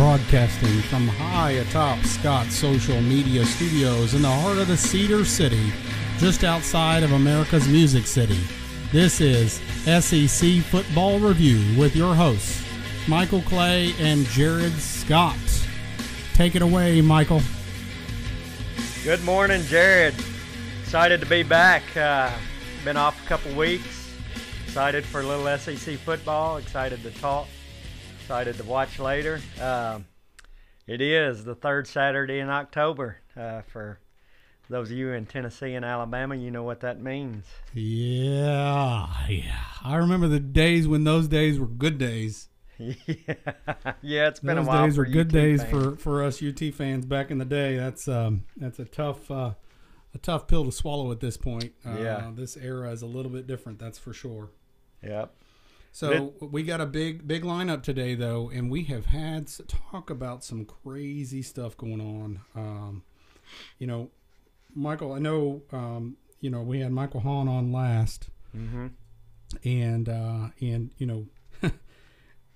Broadcasting from high atop Scott's social media studios in the heart of the Cedar City, just outside of America's Music City. This is SEC Football Review with your hosts, Michael Clay and Jared Scott. Take it away, Michael. Good morning, Jared. Excited to be back. Been off a couple weeks. Excited for a little SEC football. Excited to talk. Excited to watch later. It is the third Saturday in October. For those of you in Tennessee and Alabama, you know what that means. Yeah. I remember the days when those days were good days. Yeah, it's been a while. Those days were good days fans. for us UT fans back in the day. That's a tough pill to swallow at this point. Yeah. This era is a little bit different, that's for sure. Yep. So we got a big lineup today, though, and we have had to talk about some crazy stuff going on. Michael, I know, we had Michael Hahn on last, and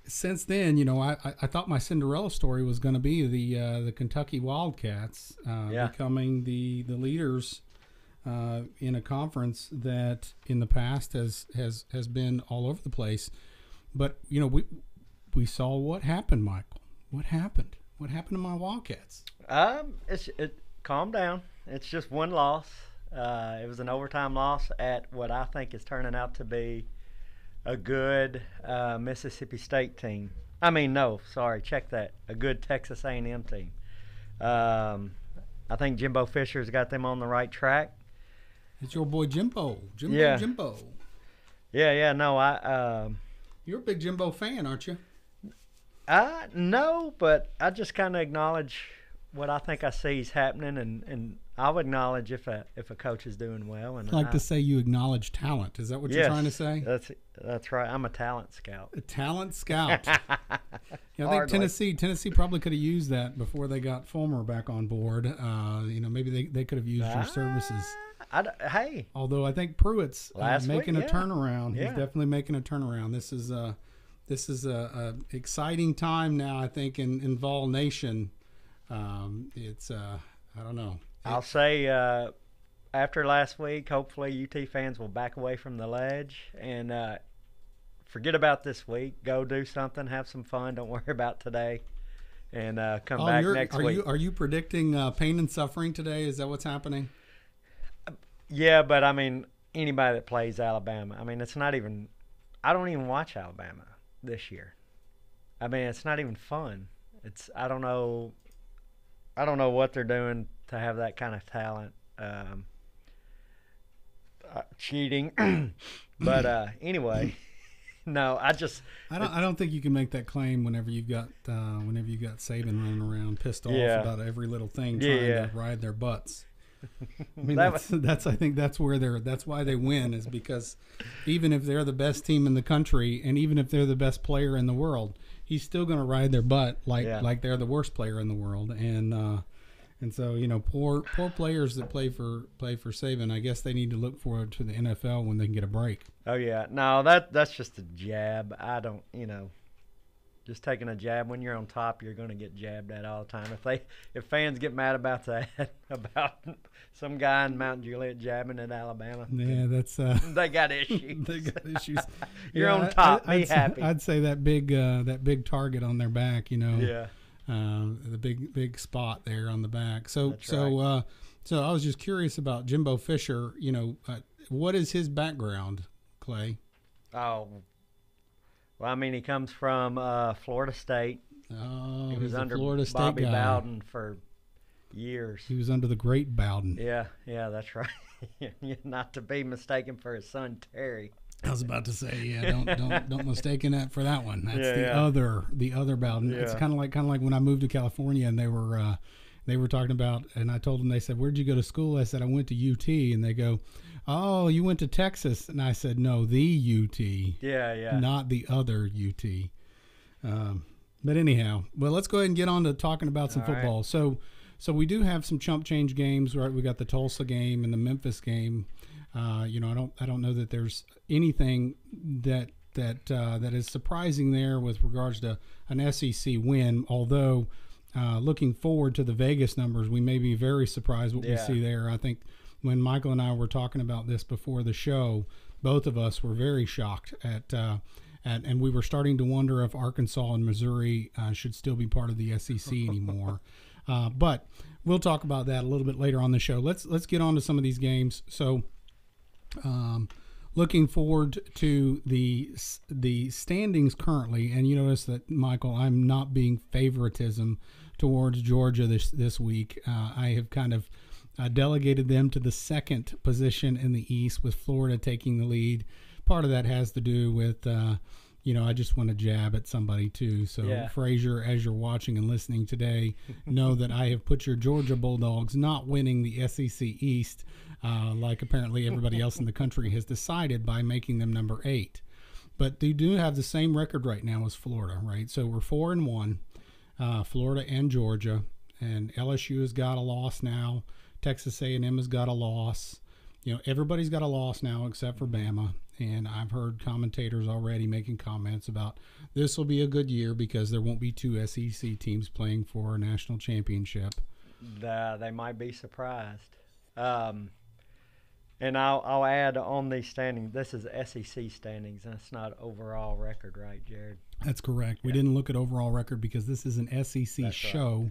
since then, I thought my Cinderella story was going to be the Kentucky Wildcats becoming the leaders in a conference that in the past has been all over the place. But we saw what happened, Michael. What happened to my Wildcats? Calm down. It's just one loss. It was an overtime loss at what I think is turning out to be a good Mississippi State team. Check that. A good Texas A&M team. I think Jimbo Fisher's got them on the right track. It's your boy Jimbo. Yeah. Jimbo. Yeah. No, you're a big Jimbo fan, aren't you? No, but I just kind of acknowledge what I think I see is happening, and I'll acknowledge if a coach is doing well. And I'd like to say you acknowledge talent. Is that what you're trying to say? That's right. I'm a talent scout. A talent scout. I think Tennessee probably could have used that before they got Fulmer back on board. Maybe they could have used your services. Hey. Although I think Pruitt's making a turnaround. Yeah. He's definitely making a turnaround. This is a exciting time now, I think, in Vol Nation. It's I don't know. I'll say after last week, hopefully UT fans will back away from the ledge and forget about this week. Go do something, have some fun. Don't worry about today, and come back next week. Are you predicting pain and suffering today? Is that what's happening? Yeah, but anybody that plays Alabama. It's not even. I don't even watch Alabama this year. It's not even fun. I don't know what they're doing to have that kind of talent. Cheating, but anyway, no. I don't think you can make that claim whenever you've got Saban running around pissed off about every little thing, trying to ride their butts. I think that's why they win, is because even if they're the best team in the country and even if they're the best player in the world, he's still going to ride their butt like they're the worst player in the world. And so poor players that play for Saban, I guess they need to look forward to the NFL when they can get a break. Oh yeah, no, that's just a jab. I don't, just taking a jab when you're on top, you're going to get jabbed at all the time. If fans get mad about that, about some guy in Mount Juliet jabbing at Alabama, that's they got issues. They got issues. You're on top. Be happy. I'd say that big target on their back, Yeah. The big spot there on the back. So right. So I was just curious about Jimbo Fisher. What is his background, Clay? Oh. Well, he comes from Florida State. Oh, he was under Florida State Bobby guy. Bowden for years. He was under the great Bowden. Yeah, that's right. Not to be mistaken for his son Terry. I was about to say, don't mistake that for that one. That's the other Bowden. Yeah. It's kind of like when I moved to California and they were talking about, and I told them, they said, "Where'd you go to school?" I said, "I went to UT," and they go, "Oh, you went to Texas?" And I said, "No, the UT." Yeah. Not the other UT. But anyhow, well, let's go ahead and get on to talking about some football. Right. So we do have some chump change games, right? We got the Tulsa game and the Memphis game. I don't know that there's anything that that is surprising there with regards to an SEC win. Although looking forward to the Vegas numbers, we may be very surprised what we see there. I think when Michael and I were talking about this before the show, both of us were very shocked and we were starting to wonder if Arkansas and Missouri should still be part of the SEC anymore. But we'll talk about that a little bit later on the show. Let's get on to some of these games. So, looking forward to the standings currently, and you notice that, Michael, I'm not being favoritism towards Georgia this week. I have kind of delegated them to the second position in the East, with Florida taking the lead. Part of that has to do with, I just want to jab at somebody too. So, Frazier, as you're watching and listening today, know that I have put your Georgia Bulldogs not winning the SEC East, like apparently everybody else in the country has decided, by making them number 8. But they do have the same record right now as Florida, right? So we're 4-1, Florida and Georgia, and LSU has got a loss now. Texas A&M has got a loss. Everybody's got a loss now except for Bama. And I've heard commentators already making comments about this will be a good year because there won't be 2 SEC teams playing for a national championship. They might be surprised. And I'll add on these standings, this is SEC standings, and it's not overall record, right, Jared? That's correct. We didn't look at overall record because this is an SEC show.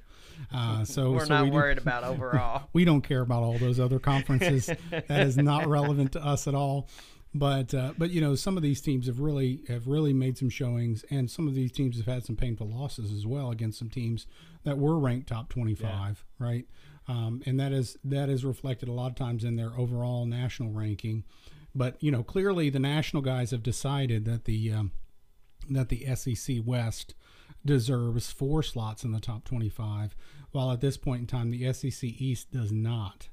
Right. We're not worried about overall. We don't care about all those other conferences. That is not relevant to us at all. But some of these teams have really made some showings, and some of these teams have had some painful losses as well against some teams that were ranked top 25, right? And that is reflected a lot of times in their overall national ranking. But clearly the national guys have decided that the SEC West deserves 4 slots in the top 25, while at this point in time the SEC East does not.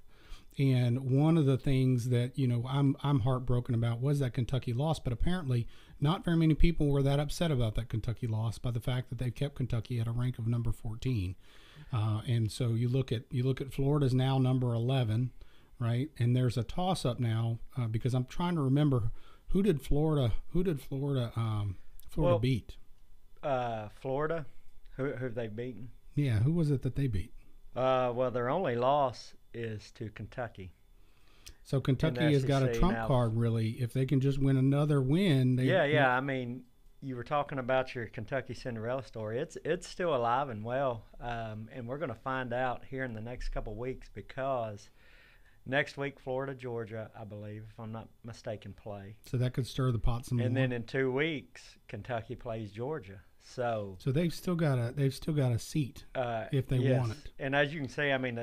And one of the things that I'm heartbroken about was that Kentucky loss, but apparently not very many people were that upset about that Kentucky loss by the fact that they've kept Kentucky at a rank of number 14. And so you look at Florida's now number 11, right? And there's a toss up now because I'm trying to remember who did Florida beat? Florida. Who have they beaten? Yeah, who was it that they beat? Well, their only loss is to Kentucky. So Kentucky has got a trump card, really. If they can just win another win. I mean, you were talking about your Kentucky Cinderella story. It's still alive and well, and we're going to find out here in the next couple of weeks, because next week Florida, Georgia, I believe, if I'm not mistaken, play. So that could stir the pot some more. And then in 2 weeks, Kentucky plays Georgia. So they've still got a seat if they want it. And as you can see, I mean,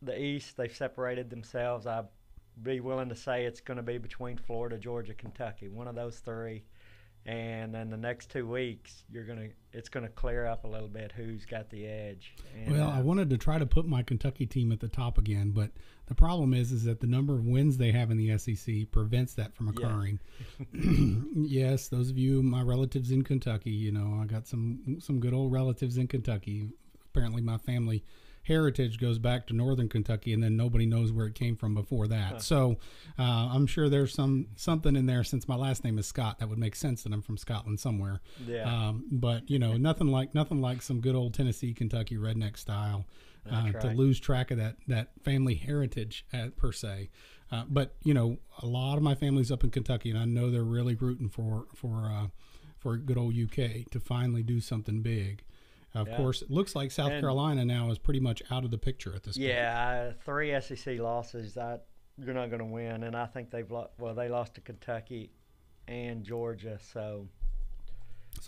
the East, they've separated themselves. I'd be willing to say it's going to be between Florida, Georgia, Kentucky, one of those 3. And then the next 2 weeks, it's going to clear up a little bit who's got the edge. And, I wanted to try to put my Kentucky team at the top again, but the problem is that the number of wins they have in the SEC prevents that from occurring. Yes, those of you, my relatives in Kentucky, I got some good old relatives in Kentucky. Apparently, my family heritage goes back to northern Kentucky, and then nobody knows where it came from before that. So I'm sure there's something in there. Since my last name is Scott, that would make sense that I'm from Scotland somewhere. But nothing like some good old Tennessee, Kentucky redneck style to lose track of that family heritage per se. But a lot of my family's up in Kentucky, and I know they're really rooting for good old UK to finally do something big. Of course, it looks like South Carolina now is pretty much out of the picture at this point. Yeah, 3 SEC losses. You're not going to win, and I think they lost to Kentucky and Georgia, so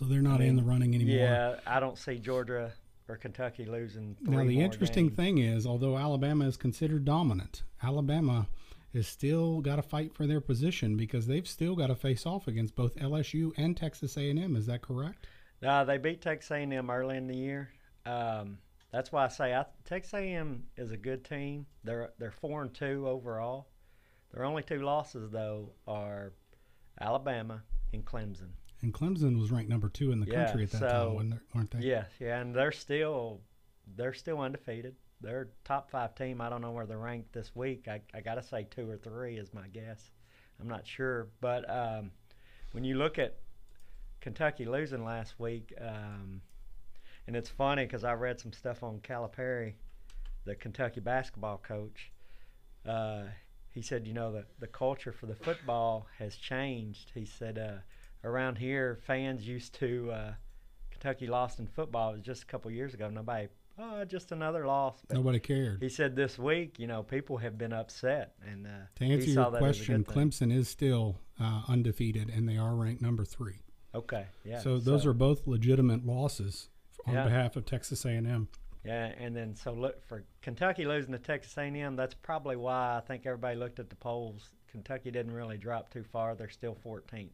they're not in the running anymore. Yeah, I don't see Georgia or Kentucky losing 3 Now, the more interesting games. thing is, although Alabama is considered dominant, Alabama has still got to fight for their position because they've still got to face off against both LSU and Texas A&M. Is that correct? They beat Texas A&M early in the year. That's why I say Texas A&M is a good team. They're 4-2 overall. Their only 2 losses, though, are Alabama and Clemson. And Clemson was ranked number 2 in the country at that time, weren't they? Yeah, and they're still undefeated. They're a top 5 team. I don't know where they're ranked this week. I got to say 2 or 3 is my guess. I'm not sure. But when you look at Kentucky losing last week, and it's funny because I read some stuff on Calipari, the Kentucky basketball coach. He said, the culture for the football has changed. He said, around here, fans used to Kentucky lost in football. It was just a couple years ago. Nobody, just another loss. But nobody cared. He said this week, people have been upset. And to answer your question, Clemson is still undefeated, and they are ranked number 3. Okay, yeah. So those are both legitimate losses on behalf of Texas A&M. Yeah, and then so look, for Kentucky losing to Texas A&M, that's probably why I think everybody looked at the polls. Kentucky didn't really drop too far. They're still 14th.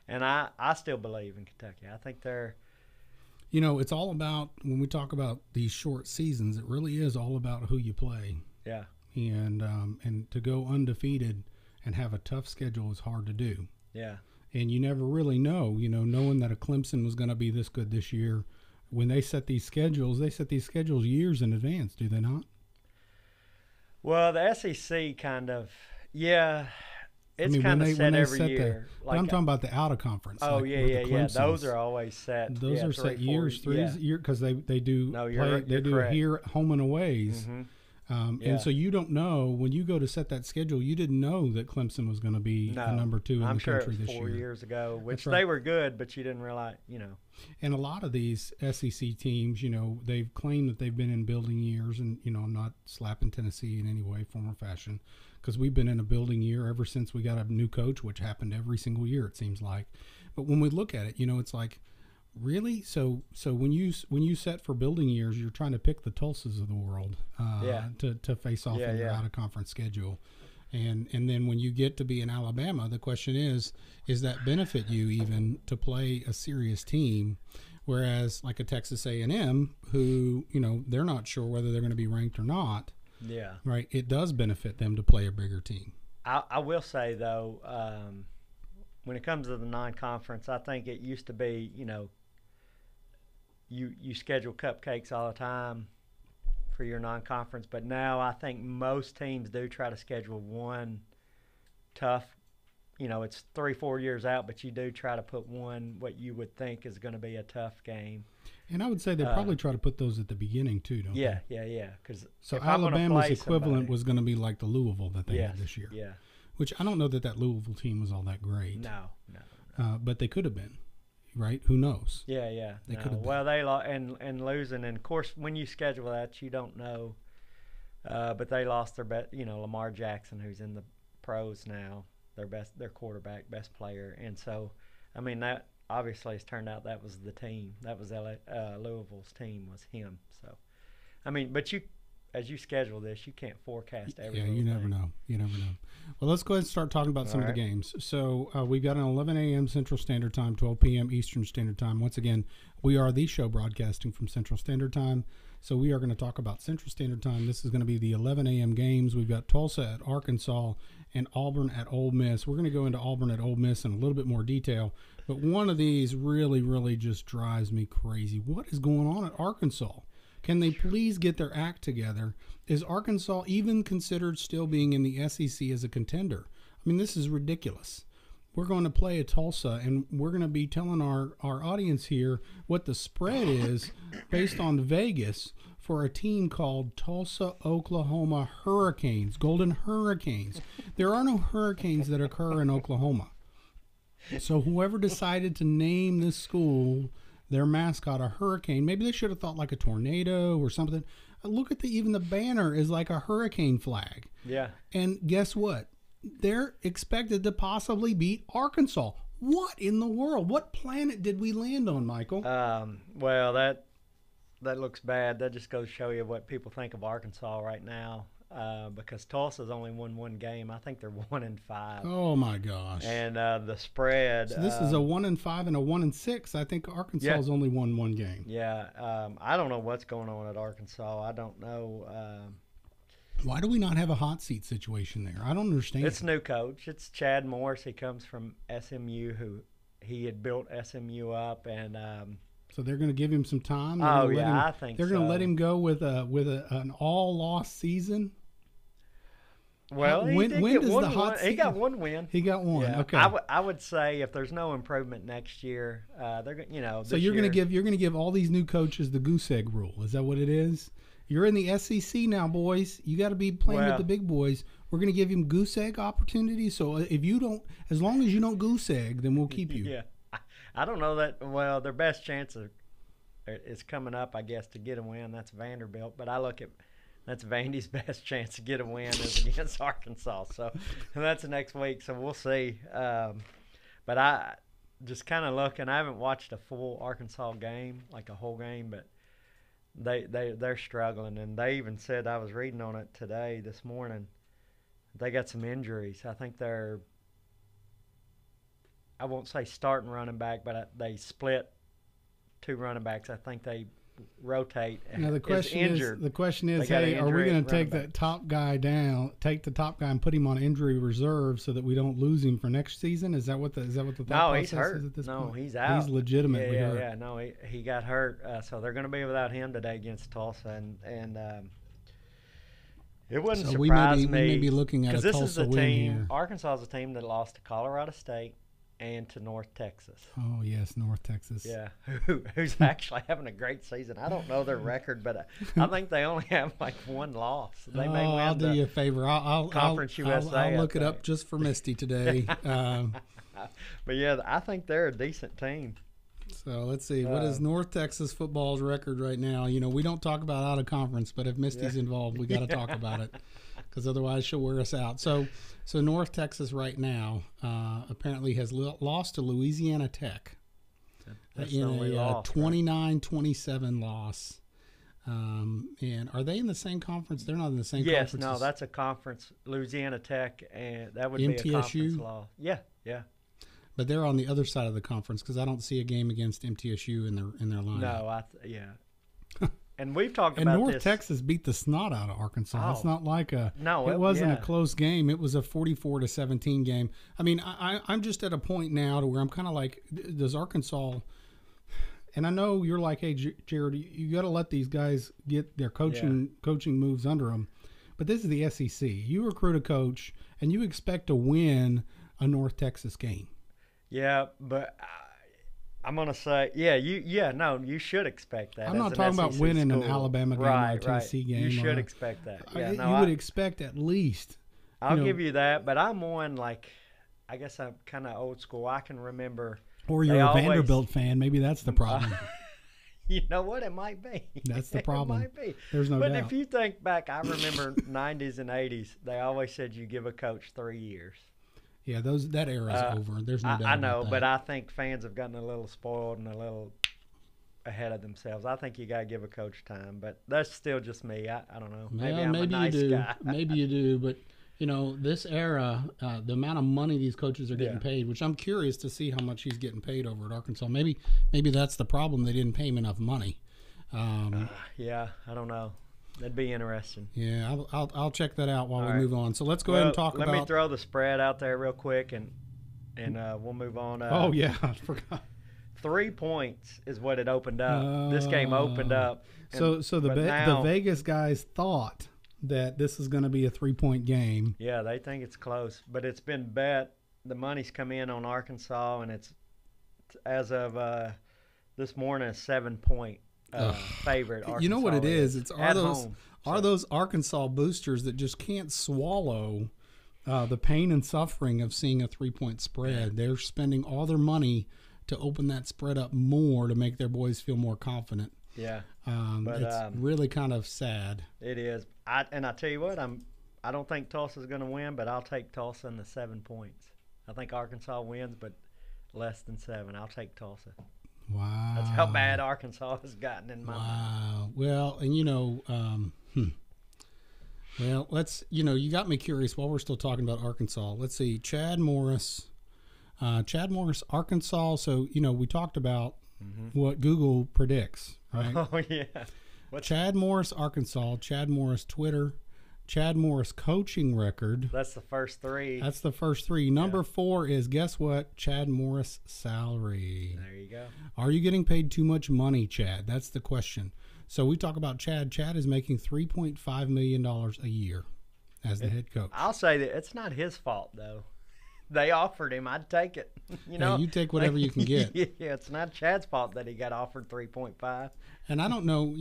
And I still believe in Kentucky. I think they're – it's all about – when we talk about these short seasons, it really is all about who you play. Yeah. And to go undefeated and have a tough schedule is hard to do. Yeah. And you never really know, knowing that a Clemson was going to be this good this year. When they set these schedules years in advance, do they not? Well, the SEC kind of, it's kind of set every year. But I'm talking about the out of conference. Oh, yeah. Those are always set. Those are set years, 3 years, because they do here home and aways. Mm-hmm. And so you don't know, when you go to set that schedule, you didn't know that Clemson was going to be number 2 in the country this year. 4 years ago, which they were good, but you didn't realize, And a lot of these SEC teams, they've claimed that they've been in building years, and, I'm not slapping Tennessee in any way, form, or fashion, because we've been in a building year ever since we got a new coach, which happened every single year, it seems like. But when we look at it, it's like, really? So when you set for building years, you're trying to pick the Tulsas of the world to face off in your out of conference schedule, and then when you get to be in Alabama, the question is that benefit you even to play a serious team, whereas like a Texas A&M who they're not sure whether they're going to be ranked or not. Yeah. Right. It does benefit them to play a bigger team. I will say though, when it comes to the non-conference, I think it used to be you schedule cupcakes all the time for your non-conference, but now I think most teams do try to schedule one tough, it's 3-4 years out, but you do try to put one what you would think is going to be a tough game. And I would say they probably try to put those at the beginning too, don't they? Yeah. So Alabama's equivalent was going to be like the Louisville that they had this year. Yeah. Which I don't know that Louisville team was all that great. No. But they could have been. Right? Who knows? Yeah. They could have been. Well, they and losing, and of course, when you schedule that, you don't know. But they lost their best, Lamar Jackson, who's in the pros now, their quarterback, best player, and so, I mean, that obviously has turned out that was the team. That was Louisville's team, was him. So, I mean, but as you schedule this, you can't forecast everything. Yeah, you never know. Well, let's go ahead and start talking about some of the games. So we've got an 11 a.m. Central Standard Time, 12 p.m. Eastern Standard Time. Once again, we are the show broadcasting from Central Standard Time. So we are going to talk about Central Standard Time. This is going to be the 11 a.m. games. We've got Tulsa at Arkansas and Auburn at Ole Miss. We're going to go into Auburn at Ole Miss in a little bit more detail. But one of these really, really just drives me crazy. What is going on at Arkansas? Can they please get their act together? Is Arkansas even considered still being in the SEC as a contender? I mean, this is ridiculous. We're going to play at Tulsa, and we're going to be telling our audience here what the spread is based on Vegas for a team called Tulsa, Oklahoma Hurricanes, Golden Hurricanes. There are no hurricanes that occur in Oklahoma. So whoever decided to name this school their mascot a hurricane, maybe they should have thought like a tornado or something. Look at even the banner is like a hurricane flag. Yeah. And guess what? They're expected to possibly beat Arkansas. What in the world? What planet did we land on, Michael? Well, that looks bad. That just goes to show you what people think of Arkansas right now. Because Tulsa's only won one game. I think they're 1-5. Oh my gosh! And the spread. So this is a 1-5 and a 1-6. I think Arkansas's only won one game. Yeah. I don't know what's going on at Arkansas. I don't know. Why do we not have a hot seat situation there? I don't understand. It's new coach. It's Chad Morris. He comes from SMU, who he had built SMU up, and. So they're going to give him some time. I think they're going to let him go with an all-loss season. Well, he got one win. He got one. Yeah. Okay. I would say if there's no improvement next year, they're So you're going to give all these new coaches the goose egg rule. Is that what it is? You're in the SEC now, boys. You got to be playing with the big boys. We're going to give him goose egg opportunities. So if you don't, as long as you don't goose egg, then we'll keep you. Yeah. I don't know that. Well, their best chance is coming up, I guess, to get a win. That's Vanderbilt. But I look at that's Vandy's best chance to get a win is against Arkansas. So that's next week. So we'll see. But I just kind of looking. I haven't watched a full Arkansas game, like a whole game, but they're struggling. And they even said, I was reading on it this morning, they got some injuries. I think they're, I won't say starting running back, but they split two running backs. I think they rotate. Now the question is, hey, are we going to take the top guy and put him on injury reserve so that we don't lose him for next season? Is that what the thought process he's hurt. Is at this point? He's out. He's legitimately hurt. Yeah. No, he got hurt. So they're going to be without him today against Tulsa, and it wouldn't surprise me. We may be looking at a Tulsa win here. Arkansas is a team that lost to Colorado State and to North Texas. Oh, yes, North Texas. Yeah, who's actually having a great season. I don't know their record, but I think they only have like one loss. They may win. I'll do you a favor. Conference USA. I'll look it up just for Misty today. But, yeah, I think they're a decent team. So let's see. What is North Texas football's record right now? You know, we don't talk about out of conference, but if Misty's involved, we got to talk about it because otherwise she'll wear us out. So North Texas right now apparently has lost to Louisiana Tech in a 29-27 loss. And are they in the same conference? They're not in the same conference. Yes, no, that's a conference. Louisiana Tech, and that would be a conference loss. Yeah. But they're on the other side of the conference because I don't see a game against MTSU in their lineup. No, and we've talked about North this. Texas beat the snot out of Arkansas. It's not like it wasn't a close game. It was a 44-17 game. I mean, I'm just at a point now to where I'm kind of like, does Arkansas? And I know you're like, hey, Jared, you got to let these guys get their coaching moves under them. But this is the SEC. You recruit a coach, and you expect to win a North Texas game. Yeah, but I'm going to say, you should expect that. I'm not talking about winning an Alabama game or a Tennessee game. You should expect that. Yeah, you would expect at least. I'll give you that, but I'm on, like, I guess I'm kind of old school. I can remember. Or you're a Vanderbilt fan. Maybe that's the problem. You know what? It might be. That's the problem. It might be. There's no doubt. But if you think back, I remember 90s and 80s, they always said you give a coach 3 years. Yeah, that era is over. There's no doubt. I know, about that. But I think fans have gotten a little spoiled and a little ahead of themselves. I think you got to give a coach time, but that's still just me. I don't know. Maybe I'm a nice guy. Maybe you do, but you know, this era, the amount of money these coaches are getting paid, which I'm curious to see how much he's getting paid over at Arkansas. Maybe that's the problem. They didn't pay him enough money. Yeah, I don't know. That'd be interesting. Yeah, I'll check that out while we move on. So let's go ahead and talk about. Let me throw the spread out there real quick, and we'll move on. Oh yeah, I forgot. 3 points is what it opened up. This game opened up. So the Vegas guys thought that this is going to be a 3-point game. Yeah, they think it's close, but it's been bet. The money's come in on Arkansas, and it's as of this morning a 7-point. Favorite. Arkansas you know what it is? Are those Arkansas boosters that just can't swallow the pain and suffering of seeing a 3-point spread. They're spending all their money to open that spread up more to make their boys feel more confident. Yeah, but it's really kind of sad. It is. I tell you what, I don't think Tulsa's going to win, but I'll take Tulsa in the 7 points. I think Arkansas wins, but less than 7. I'll take Tulsa. Wow. That's how bad Arkansas has gotten in my mind. Wow. Well, and well, let's, you got me curious while we're still talking about Arkansas. Let's see, Chad Morris, Arkansas. So, we talked about what Google predicts, right? Oh, yeah. Chad Morris, Arkansas, Chad Morris, Twitter, Chad Morris coaching record. That's the first 3. That's the first 3. Number 4 is, guess what? Chad Morris salary. There you go. Are you getting paid too much money, Chad? That's the question. So we talk about Chad. Chad is making $3.5 million a year. as the head coach. I'll say that it's not his fault, though. They offered him. I'd take it. You take whatever you can get. Yeah, it's not Chad's fault that he got offered 3.5. And I don't know,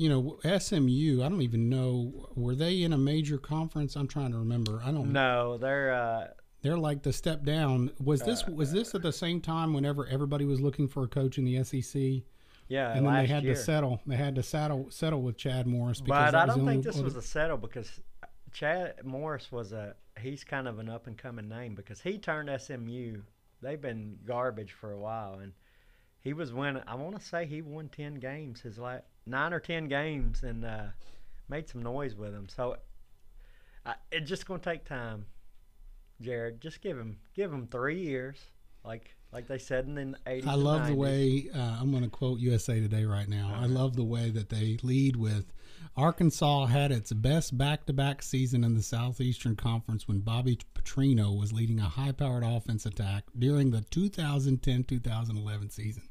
SMU, I don't even know, were they in a major conference? I'm trying to remember. I don't know. No, they're like the step down. Was this at the same time whenever everybody was looking for a coach in the SEC? Yeah, and then they had year. to settle. They had to settle with Chad Morris. But I don't think this was a settle because Chad Morris he's kind of an up and coming name because he turned SMU. They've been garbage for a while, and he was winning. I want to say he won 10 games, 9 or 10 games, and made some noise with them. So it's just going to take time, Jared. Just give him 3 years, like they said in the 80s. I love 90s. the way I'm going to quote USA Today right now. I love the way that they lead with Arkansas had its best back-to-back season in the Southeastern Conference when Bobby Petrino was leading a high-powered offense attack during the 2010-2011 season.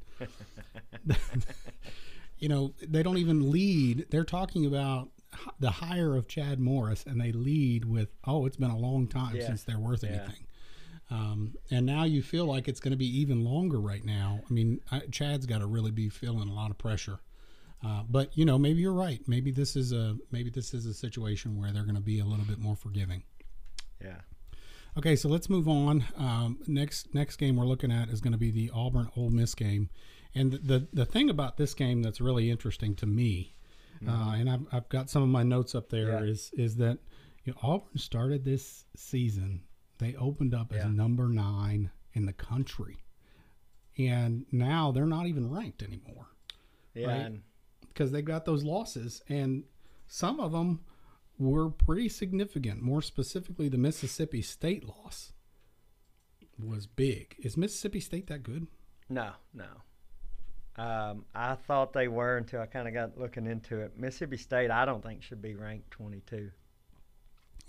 They don't even lead. They're talking about the hire of Chad Morris, and they lead with, it's been a long time since they're worth anything. And now you feel like it's going to be even longer right now. I mean, Chad's got to really be feeling a lot of pressure. But maybe you're right. Maybe this is a situation where they're going to be a little bit more forgiving. Yeah. Okay, so let's move on. Next game we're looking at is going to be the Auburn Ole Miss game, and the thing about this game that's really interesting to me, and I've got some of my notes up there is that Auburn started this season. They opened up as number 9 in the country, and now they're not even ranked anymore. Yeah. Right? Because they got those losses, and some of them were pretty significant. More specifically, the Mississippi State loss was big. Is Mississippi State that good? No. I thought they were until I kind of got looking into it. Mississippi State, I don't think should be ranked 22.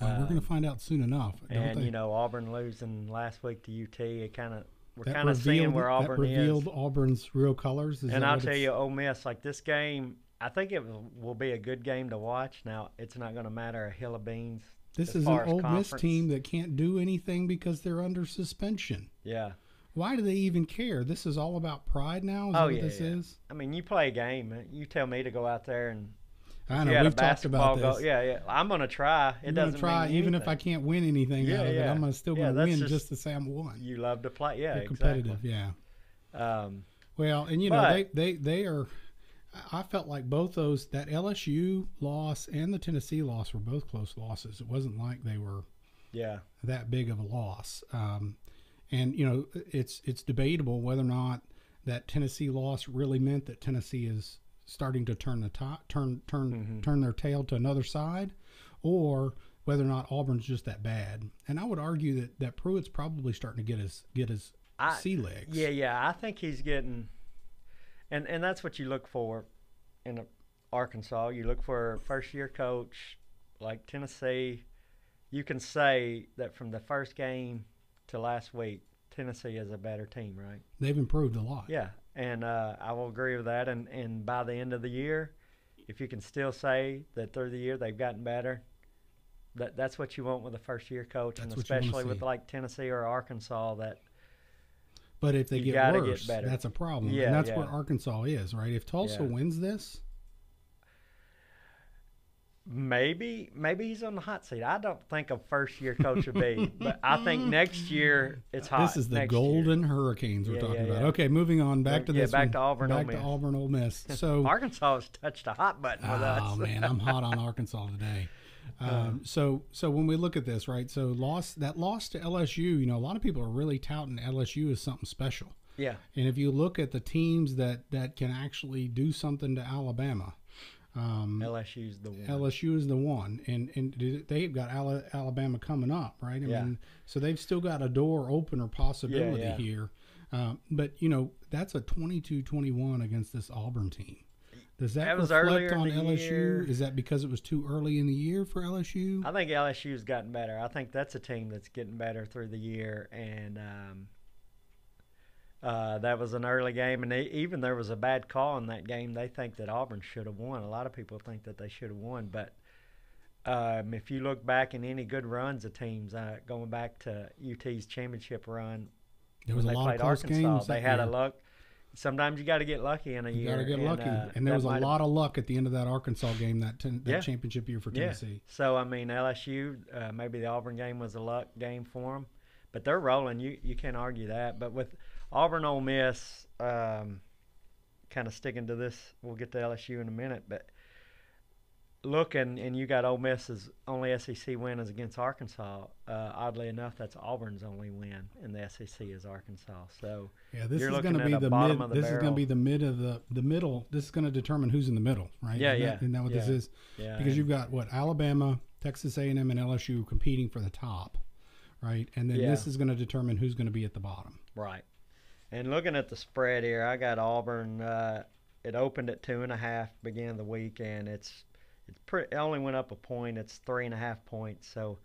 Well, we're going to find out soon enough. And Auburn losing last week to UT, we're kind of seeing where Auburn revealed Auburn's real colors. And I'll tell you, Ole Miss, like this game, I think it will be a good game to watch. Now, it's not going to matter a hill of beans. This is an Ole Miss team that can't do anything because they're under suspension. Yeah. Why do they even care? This is all about pride now? Is that what this is? I mean, you play a game. You tell me to go out there and I know, we've talked about this. Yeah. I'm going to try. It doesn't try, mean even if I can't win anything out of it. I'm still going to win just to say I'm won. You love to play. Yeah, you're competitive, Well, and they are. I felt like both those, that LSU loss and the Tennessee loss, were both close losses. It wasn't like they were that big of a loss. And it's debatable whether or not that Tennessee loss really meant that Tennessee is starting to turn their tail to another side, or whether or not Auburn's just that bad. And I would argue that Pruitt's probably starting to get his sea legs. Yeah. I think he's getting, and that's what you look for in Arkansas. You look for a first-year coach like Tennessee. You can say that from the first game to last week, Tennessee is a better team, right? They've improved a lot. Yeah, and I will agree with that. And by the end of the year, if you can still say that through the year they've gotten better, that's what you want with a first-year coach, and especially with like Tennessee or Arkansas. But if they get worse, that's a problem. Yeah, and that's where Arkansas is, right? If Tulsa wins this, maybe he's on the hot seat. I don't think a first-year coach would be, but I think next year it's hot. This is the Golden Hurricanes we're talking about. Okay, moving on back to this. Back to Auburn. Ole Miss. So Arkansas has touched a hot button with us. Oh man, I'm hot on Arkansas today. So when we look at this, right? So that loss to LSU, a lot of people are really touting LSU as something special. Yeah. And if you look at the teams that can actually do something to Alabama, LSU's the one. LSU is the one, and they've got Alabama coming up, right? I mean, so they've still got a door opener possibility here. But that's a 22-21 against this Auburn team. Does that reflect on LSU? Year. Is that because it was too early in the year for LSU? I think LSU's gotten better. I think that's a team that's getting better through the year, and that was an early game, and even there was a bad call in that game. They think that Auburn should have won. A lot of people think that they should have won, but If you look back in any good runs of teams, going back to UT's championship run, there was a lot of close games. They had a luck. Sometimes you got to get lucky in a year. You got to get lucky, and there was a lot of luck at the end of that Arkansas game, that championship year for Tennessee. So I mean, LSU, maybe the Auburn game was a luck game for them, but they're rolling. You can't argue that. But with Auburn, Ole Miss, kind of sticking to this, we'll get to LSU in a minute, but. Looking, and you got Ole Miss's only SEC win is against Arkansas. Oddly enough, that's Auburn's only win in the SEC is Arkansas. So yeah, this is going to be the bottom of the barrel. This is going to be the mid of the middle. This is going to determine who's in the middle, right? Yeah, Isn't that what this is? Yeah. Because you've got Alabama, Texas A&M, and LSU competing for the top, right? And then this is going to determine who's going to be at the bottom. Right. And looking at the spread here, I got Auburn. It opened at 2.5 beginning of the week, and it only went up a point. It's 3.5 points. So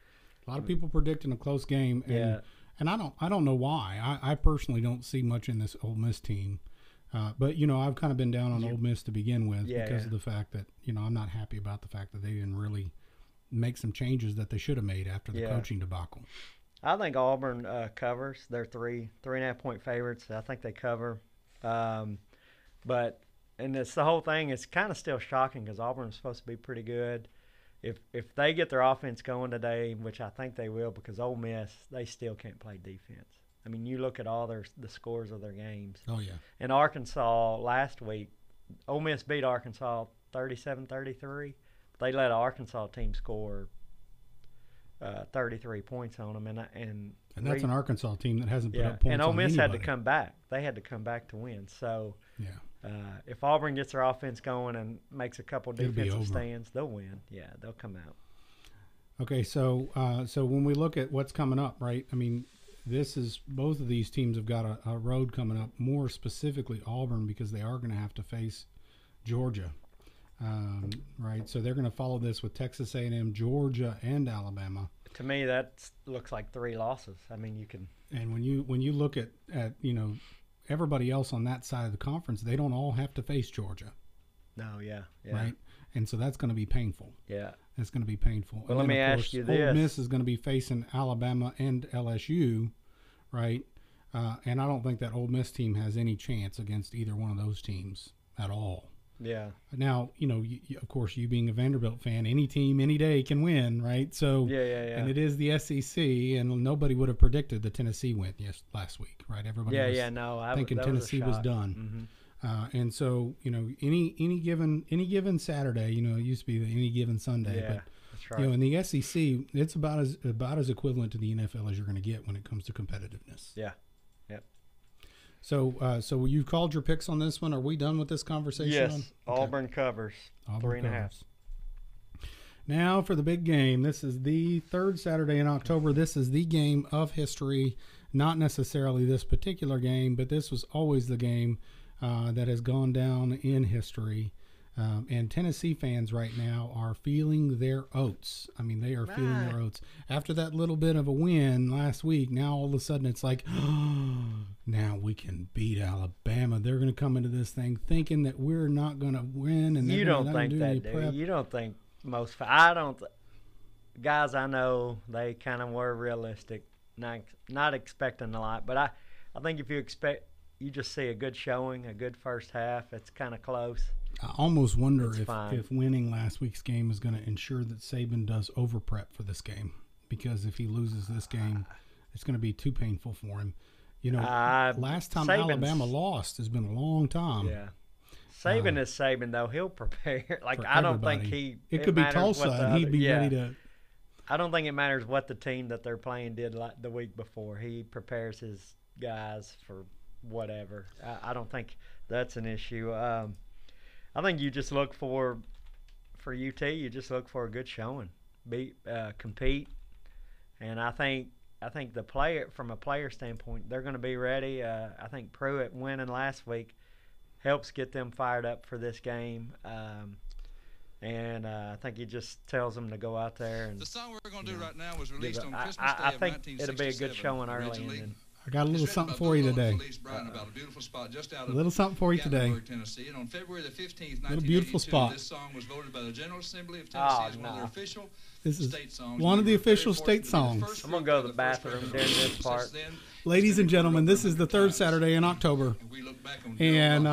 a lot of people predicting a close game, and I don't know why. I personally don't see much in this Ole Miss team, but I've kind of been down on Ole Miss to begin with because of the fact that I'm not happy about the fact that they didn't really make some changes that they should have made after the coaching debacle. I think Auburn covers. They're 3.5 point favorites. I think they cover, but. And it's the whole thing. It's kind of still shocking because Auburn is supposed to be pretty good. If they get their offense going today, which I think they will, because Ole Miss, they still can't play defense. I mean, you look at all the scores of their games. Oh yeah. And Arkansas last week, Ole Miss beat Arkansas 37-33. They let an Arkansas team score 33 points on them, and that's an Arkansas team that hasn't put up points. And Ole Miss on had to come back. They had to come back to win. So yeah. If Auburn gets their offense going and makes a couple defensive stands, they'll win. Yeah, they'll come out. Okay, so when we look at what's coming up, right? I mean, both of these teams have got a road coming up. More specifically, Auburn, because they are going to have to face Georgia, right? So they're going to follow this with Texas A&M, Georgia, and Alabama. To me, that looks like 3 losses. I mean, you can. And when you look at everybody else on that side of the conference, they don't all have to face Georgia. No, yeah. Right? And so that's going to be painful. Yeah. That's going to be painful. Well, let me ask you this. Ole Miss is going to be facing Alabama and LSU, right? And I don't think that Ole Miss team has any chance against either one of those teams at all. Yeah. Now, of course, you being a Vanderbilt fan, any team, any day can win, right? So, yeah. And it is the SEC, and nobody would have predicted the Tennessee win last week, right? Everybody was thinking Tennessee was done. Mm-hmm. And so, any given Saturday, it used to be any given Sunday, but that's right. In the SEC, it's about as equivalent to the NFL as you're going to get when it comes to competitiveness. Yeah. Yep. So you've called your picks on this one. Are we done with this conversation? Yes. Okay. Auburn covers. Auburn 3.5. covers. Now for the big game. This is the third Saturday in October. This is the game of history. Not necessarily this particular game, but this was always the game that has gone down in history. And Tennessee fans right now are feeling their oats. I mean, they are feeling their oats. After that little bit of a win last week, now all of a sudden it's like, now we can beat Alabama. They're going to come into this thing thinking that we're not going to win. And you don't think that, dude. You don't think I don't. Guys I know, they kind of were realistic, not expecting a lot. But I think if you just see a good showing, a good first half, it's kind of close. I almost wonder if winning last week's game is going to ensure that Saban does over prep for this game, because if he loses this game, it's going to be too painful for him. Last time Alabama lost has been a long time. Yeah. Saban is Saban, though. He'll prepare. I don't think it could be Tulsa, and he'd be ready to. I don't think it matters what the team that they're playing did the week before. He prepares his guys for whatever. I don't think that's an issue. I think you just look for UT. You just look for a good showing, compete, and I think from a player standpoint, they're going to be ready. I think Pruitt winning last week helps get them fired up for this game, and I think he just tells them to go out there. And the song we're going to do right now was released on Christmas Day I of think 1967. it'll be a good showing early. I I got a little something for you today. A little something for you today. Tennessee. And on February the 15th, a little beautiful spot. This song was voted by the General Assembly of Tennessee as one of their official state songs. One of the official state songs. I'm going to go to the bathroom during this part. Ladies and gentlemen, this is the third Saturday in October. And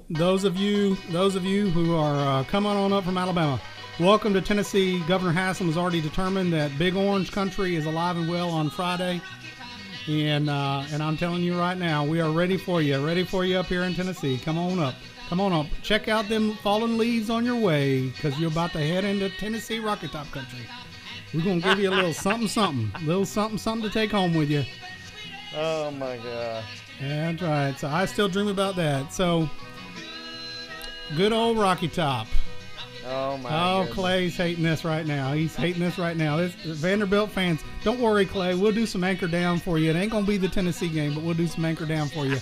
those of you who are coming on up from Alabama, welcome to Tennessee. Governor Haslam has already determined that Big Orange Country is alive and well on Friday. And I'm telling you right now, we are ready for you up here in Tennessee. Come on up. Come on up. Check out them fallen leaves on your way, because you're about to head into Tennessee Rocky Top Country. We're going to give you a little something, to take home with you. Oh, my gosh. That's right. So I still dream about that. So, good old Rocky Top. Oh, my goodness. Clay's hating this right now. He's hating this right now. This Vanderbilt fans, don't worry, Clay. We'll do some anchor down for you. It ain't going to be the Tennessee game, but we'll do some anchor down for you.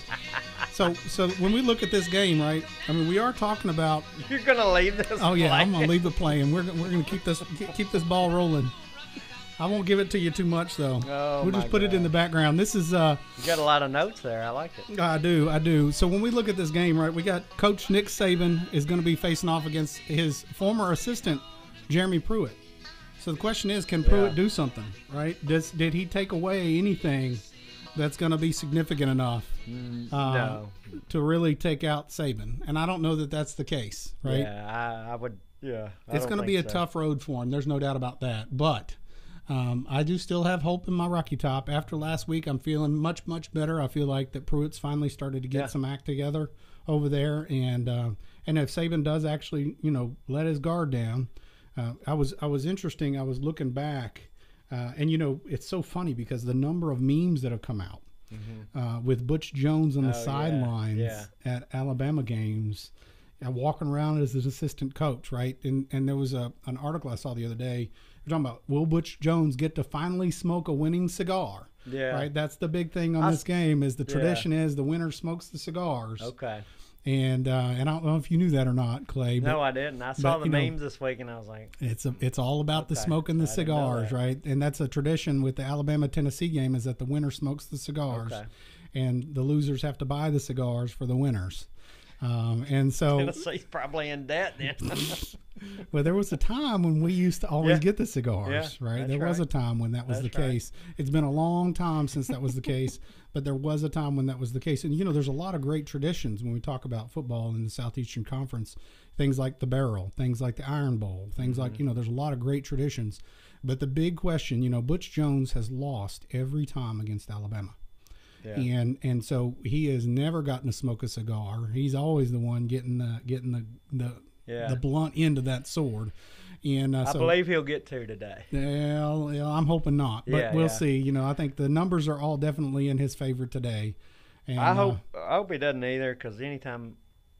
So when we look at this game, right, I mean, we are talking about... You're going to leave this Oh, yeah, play. I'm going to leave the play, and we're going to keep this ball rolling. I won't give it to you too much, though. Oh, we'll just put it in the background. This is... You got a lot of notes there. I like it. I do. So when we look at this game, right, we got Coach Nick Saban is going to be facing off against his former assistant, Jeremy Pruitt. So the question is, can Pruitt do something, right? Did he take away anything that's going to be significant enough No. to really take out Saban? And I don't know that that's the case, right? Yeah, I would. Yeah, it's going to be a tough road for him. There's no doubt about that. But I do still have hope in my Rocky Top. After last week, I'm feeling much, much better. I feel like that Pruitt's finally started to get some act together over there. And if Saban does actually, let his guard down, I was interesting. I was looking back, and it's so funny because the number of memes that have come out with Butch Jones on the sidelines at Alabama games, walking around as his assistant coach, right? And there was an article I saw the other day. We're talking about, will Butch Jones get to finally smoke a winning cigar? Yeah. Right? That's the big thing on this game is the tradition is the winner smokes the cigars. Okay. And I don't know if you knew that or not, Clay. No, I didn't. I saw the memes this week, and I was like... It's all about the smoking the cigars, right? And that's a tradition with the Alabama-Tennessee game is that the winner smokes the cigars. Okay. And the losers have to buy the cigars for the winners. And so Tennessee's probably in debt then. Well, there was a time when we used to always get the cigars, right? There was a time when that was the case. It's been a long time since that was the case, but there was a time when that was the case. And, there's a lot of great traditions when we talk about football in the Southeastern Conference, things like the Barrel, things like the Iron Bowl, things like, there's a lot of great traditions. But the big question, Butch Jones has lost every time against Alabama. Yeah. And so he has never gotten to smoke a cigar. He's always the one getting the blunt end of that sword. And I believe he'll get two today. Well, I'm hoping not, but we'll see. I think the numbers are all definitely in his favor today. And I hope he doesn't either, because anytime,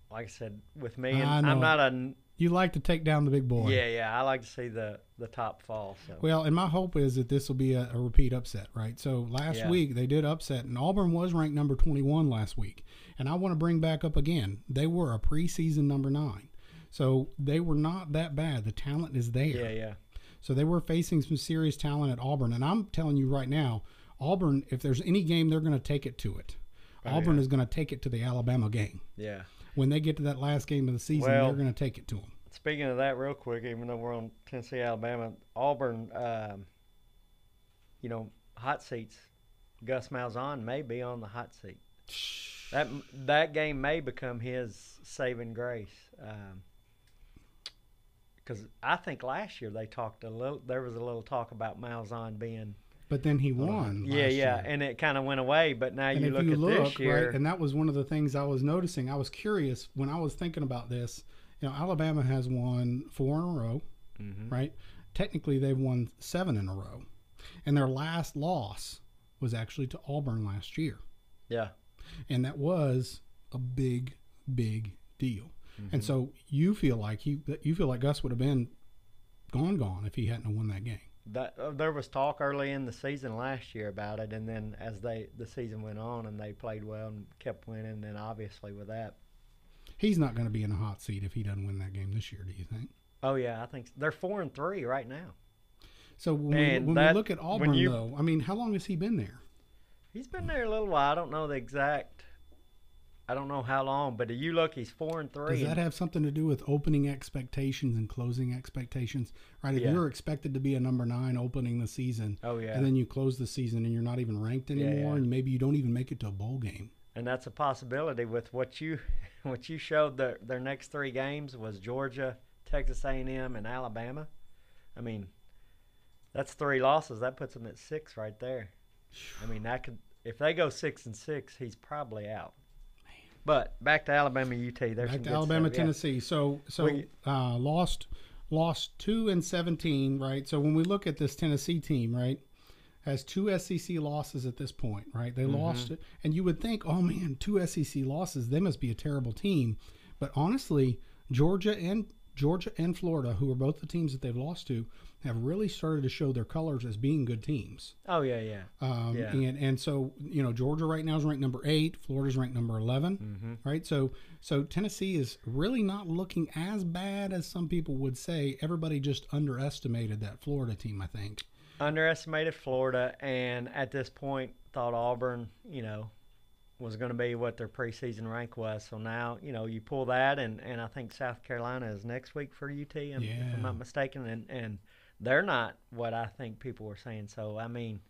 like I said, with me, and I'm not a... You like to take down the big boy. Yeah, I like to see the top fall. So. Well, and my hope is that this will be a repeat upset, right? So last week they did upset, and Auburn was ranked number 21 last week. And I want to bring back up again, they were a preseason number 9. So they were not that bad. The talent is there. Yeah. So they were facing some serious talent at Auburn. And I'm telling you right now, Auburn, if there's any game they're going to take it to it. Auburn is going to take it to the Alabama game. Yeah. When they get to that last game of the season, they're going to take it to them. Speaking of that real quick, even though we're on Tennessee, Alabama, Auburn, hot seats, Gus Malzahn may be on the hot seat. That game may become his saving grace. Because I think last year there was a little talk about Malzahn being... But then he won. Yeah, and it kind of went away. But now you look at this year, right, and that was one of the things I was noticing. I was curious when I was thinking about this. Alabama has won 4 in a row, right? Technically, they've won 7 in a row, and their last loss was actually to Auburn last year. Yeah, and that was a big, big deal. And so you feel like Gus would have been gone if he hadn't won that game. There was talk early in the season last year about it, and then as the season went on and they played well and kept winning, then obviously with that. He's not going to be in a hot seat if he doesn't win that game this year, do you think? Oh, yeah, I think they're 4-3 right now. So when we look at Auburn, though, I mean, how long has he been there? He's been there a little while. I don't know the exact. I don't know how long, but you look, he's 4-3. Does that have something to do with opening expectations and closing expectations? Right, if you're expected to be a number 9 opening the season, and then you close the season and you're not even ranked anymore, and maybe you don't even make it to a bowl game. And that's a possibility with what you showed. Their next 3 games was Georgia, Texas A&M, and Alabama. I mean, that's 3 losses. That puts them at 6 right there. I mean, that could, if they go 6-6, he's probably out. But back to Alabama, UT. Back to Alabama, Tennessee. So lost 2-17, right? So when we look at this Tennessee team, right, has 2 SEC losses at this point, right? They lost it, and you would think, oh man, 2 SEC losses, they must be a terrible team. But honestly, Georgia and Florida, who are both the teams that they've lost to, have really started to show their colors as being good teams. Oh, yeah. And so, Georgia right now is ranked number 8. Florida's ranked number 11, right? So Tennessee is really not looking as bad as some people would say. Everybody just underestimated that Florida team, I think. Underestimated Florida, and at this point thought Auburn, was going to be what their preseason rank was. So now, you pull that, and I think South Carolina is next week for UT, if I'm not mistaken, and they're not what I think people were saying. So, I mean,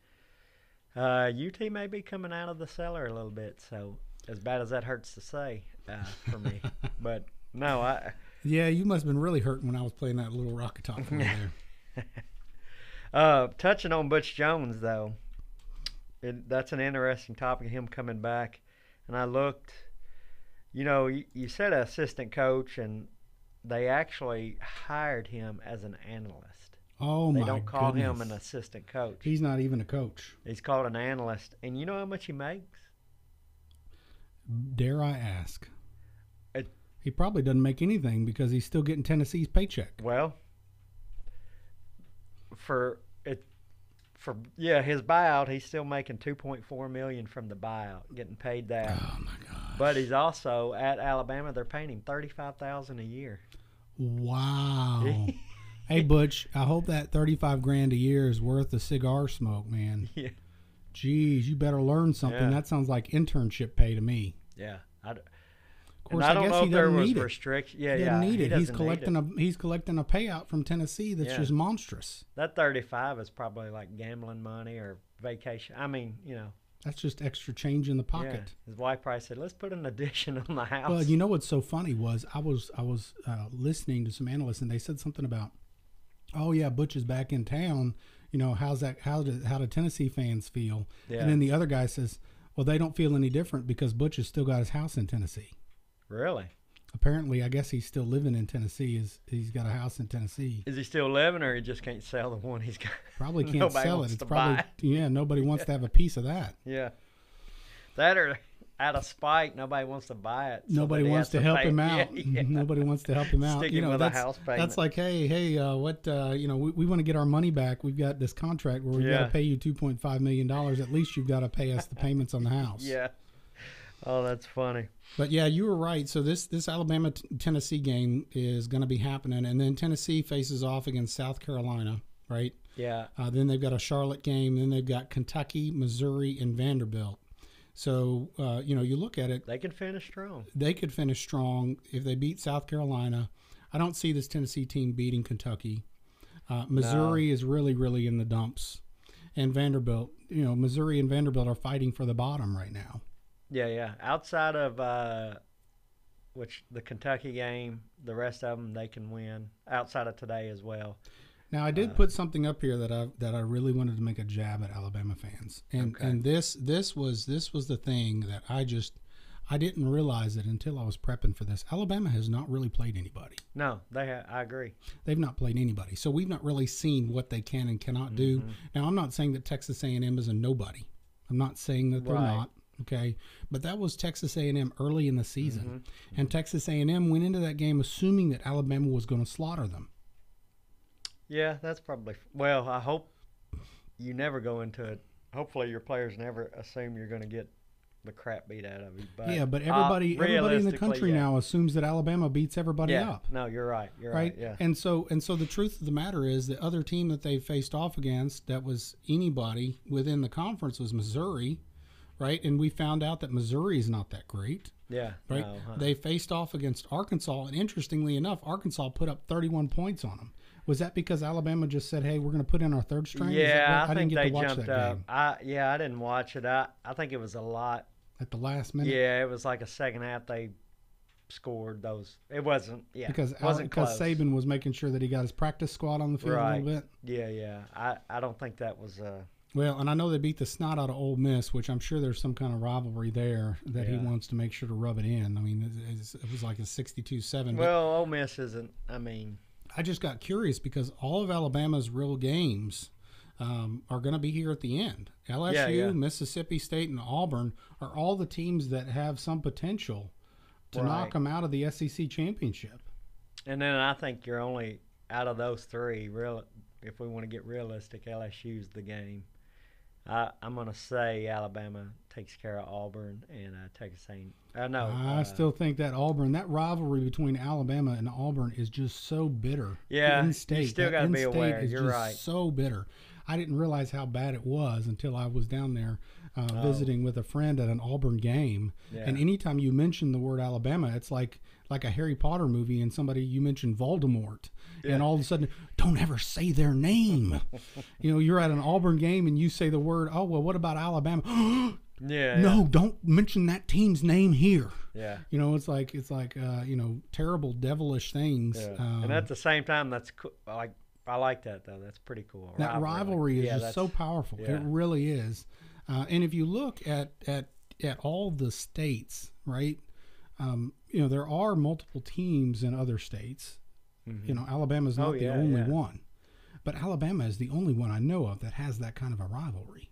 UT may be coming out of the cellar a little bit, so as bad as that hurts to say for me. But, no, Yeah, you must have been really hurting when I was playing that little rocket top for you there. Touching on Butch Jones, though, that's an interesting topic, him coming back. And I looked, you said assistant coach, and they actually hired him as an analyst. Oh, my goodness. They don't call him an assistant coach. He's not even a coach. He's called an analyst. And you know how much he makes? Dare I ask? He probably doesn't make anything because he's still getting Tennessee's paycheck. Well, his buyout, he's still making $2.4 million from the buyout, getting paid that. Oh my gosh! But he's also at Alabama. They're paying him $35,000 a year. Wow. Hey Butch, I hope that $35,000 a year is worth a cigar smoke, man. Yeah. Geez, you better learn something. Yeah. That sounds like internship pay to me. Yeah. Of course, I guess he doesn't need it. Restriction. Yeah, he doesn't need it. He's collecting a payout from Tennessee that's just monstrous. That 35 is probably like gambling money or vacation. I mean, that's just extra change in the pocket. Yeah. His wife probably said, "Let's put an addition on the house." Well, you know what's so funny was I was listening to some analysts, and they said something about, "Oh yeah, Butch is back in town. How's that? How do Tennessee fans feel?" Yeah. And then the other guy says, "Well, they don't feel any different because Butch has still got his house in Tennessee." Really? Apparently, I guess he's still living in Tennessee. He's got a house in Tennessee. Is he still living, or he just can't sell the one he's got? Probably can't sell it. It's probably nobody wants to have a piece of that. Yeah, that or out of spite, nobody wants to buy it. Nobody wants to help him out. Yeah. Nobody wants to help him out. Sticking with a house payment. That's like, hey, we want to get our money back. We've got this contract where we've got to pay you $2.5 million. At least you've got to pay us the payments on the house. Yeah. Oh, that's funny. But yeah, you were right. So this Alabama Tennessee game is going to be happening, and then Tennessee faces off against South Carolina, right? Yeah. Then they've got a Charlotte game. Then they've got Kentucky, Missouri, and Vanderbilt. So you look at it. They could finish strong. They could finish strong if they beat South Carolina. I don't see this Tennessee team beating Kentucky. Missouri is really, really in the dumps, and Vanderbilt. Missouri and Vanderbilt are fighting for the bottom right now. Yeah. Outside of the Kentucky game, the rest of them they can win. Outside of today as well. Now I did put something up here that I really wanted to make a jab at Alabama fans, and this was the thing that I didn't realize it until I was prepping for this. Alabama has not really played anybody. No, I agree. They've not played anybody, so we've not really seen what they can and cannot do. Now I'm not saying that Texas A&M is a nobody. I'm not saying that they're not. Okay, but that was Texas A&M early in the season, and Texas A&M went into that game assuming that Alabama was going to slaughter them. Yeah, that's probably well. I hope you never go into it. Hopefully, your players never assume you're going to get the crap beat out of you. But but everybody in the country now assumes that Alabama beats everybody up. No, you're right. You're right. Yeah. And so the truth of the matter is, the other team that they faced off against that was anybody within the conference was Missouri, right? And we found out that Missouri is not that great. Yeah. Right? No, They faced off against Arkansas, and interestingly enough, Arkansas put up 31 points on them. Was that because Alabama just said, hey, we're going to put in our third string? Yeah, I think didn't get they to watch jumped that up. game. I didn't watch it. I think it was a lot. At the last minute? Yeah, it was like a second half they scored those. It wasn't, because close. Saban was making sure that he got his practice squad on the field a little bit. Yeah. I don't think that was well, and I know they beat the snot out of Ole Miss, which I'm sure there's some kind of rivalry there that he wants to make sure to rub it in. I mean, it was like a 62-7. Well, Ole Miss isn't, I mean. I just got curious because all of Alabama's real games are going to be here at the end. LSU, Mississippi State, and Auburn are all the teams that have some potential to knock them out of the SEC championship. And then I think you're only out of those three, if we want to get realistic, LSU's the game. I'm going to say Alabama takes care of Auburn and Texas A&M. I still think that that rivalry between Alabama and Auburn is just so bitter. Yeah, in-state. You still got to be aware. You're just right. So bitter. I didn't realize how bad it was until I was down there visiting with a friend at an Auburn game. Yeah. And anytime you mention the word Alabama, it's like a Harry Potter movie and you mention Voldemort. Yeah. And all of a sudden, don't ever say their name. You're at an Auburn game and you say the word, oh, well, what about Alabama? No, don't mention that team's name here. Yeah. It's like terrible, devilish things. Yeah. And at the same time, that's cool. I like that, though. That's pretty cool. That rivalry is just so powerful. Yeah. It really is. And if you look at all the states, right, there are multiple teams in other states. Mm-hmm. Alabama's not the only one. But Alabama is the only one I know of that has that kind of a rivalry.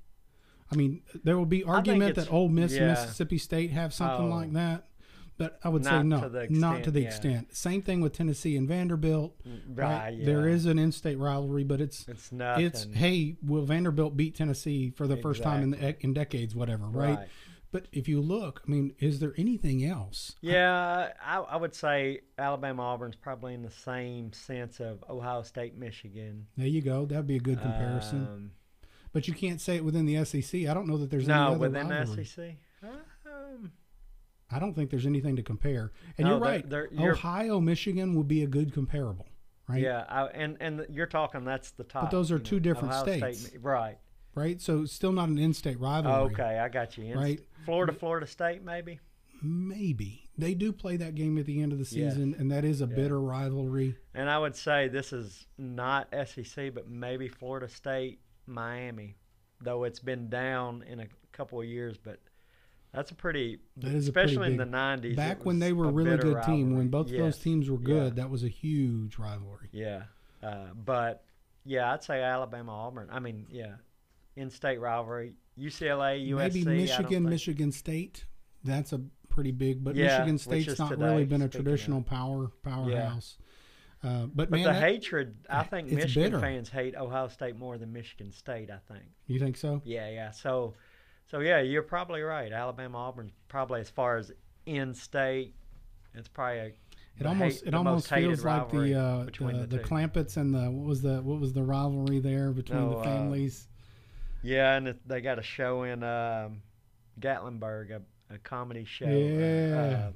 I mean, there will be argument that Ole Miss and Mississippi State have something like that. But I would say no, not to the extent. Same thing with Tennessee and Vanderbilt. Right? Yeah. There is an in-state rivalry, but it's nothing. It's, hey, will Vanderbilt beat Tennessee for the first time in decades, whatever, right? But if you look, I mean, is there anything else? Yeah, I would say Alabama-Auburn's probably in the same sense of Ohio State, Michigan. There you go. That would be a good comparison. But you can't say it within the SEC. I don't know that there's any other within rivalry. the SEC. I don't think there's anything to compare. And you're right. Ohio, Michigan would be a good comparable, right? Yeah, and you're talking that's the top. But those are two different states. Right. Right? So still not an in-state rivalry. Okay, I got you. Right? Florida State, maybe? Maybe. They do play that game at the end of the season, and that is a bitter rivalry. And I would say this is not SEC, but maybe Florida State, Miami, though it's been down in a couple of years, but that's especially in the 90s. Back when they were a really good team, when both of those teams were good, that was a huge rivalry. Yeah. But, I'd say Alabama-Auburn. I mean, in-state rivalry. UCLA, USC. Maybe Michigan, Michigan State. That's a pretty big, but Michigan State's not really been a traditional powerhouse. But man, the hatred, I think Michigan fans hate Ohio State more than Michigan State, I think. You think so? Yeah. So you're probably right. Alabama-Auburn, probably as far as in-state, it's probably it almost feels like the Clampetts and what was the rivalry there between the families? Yeah, and they got a show in Gatlinburg, a comedy show. Yeah.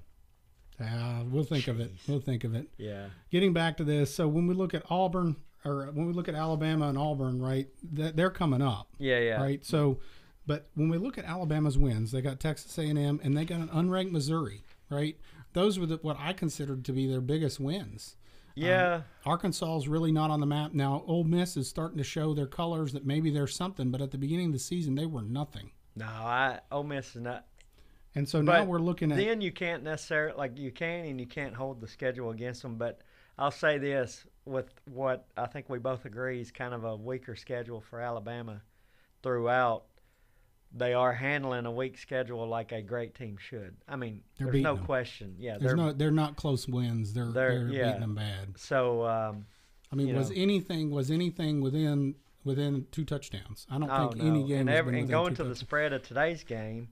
We'll think of it. Yeah. Getting back to this, so when we look at Auburn, or when we look at Alabama and Auburn, right, they're coming up. Yeah. Right. So, but when we look at Alabama's wins, they got Texas A&M and they got an unranked Missouri. Right. Those were what I considered to be their biggest wins. Yeah. Arkansas is really not on the map now. Ole Miss is starting to show their colors that maybe there's something, but at the beginning of the season they were nothing. No, Ole Miss is not. And so now we're looking at. Then you can't necessarily you can and you can't hold the schedule against them. But I'll say this with what I think we both agree is kind of a weaker schedule for Alabama throughout. They are handling a weak schedule like a great team should. I mean, there's no question. Yeah, they're not close wins. They're beating them bad. So I mean, was anything within 2 touchdowns? I don't think any game. And going to the spread of today's game,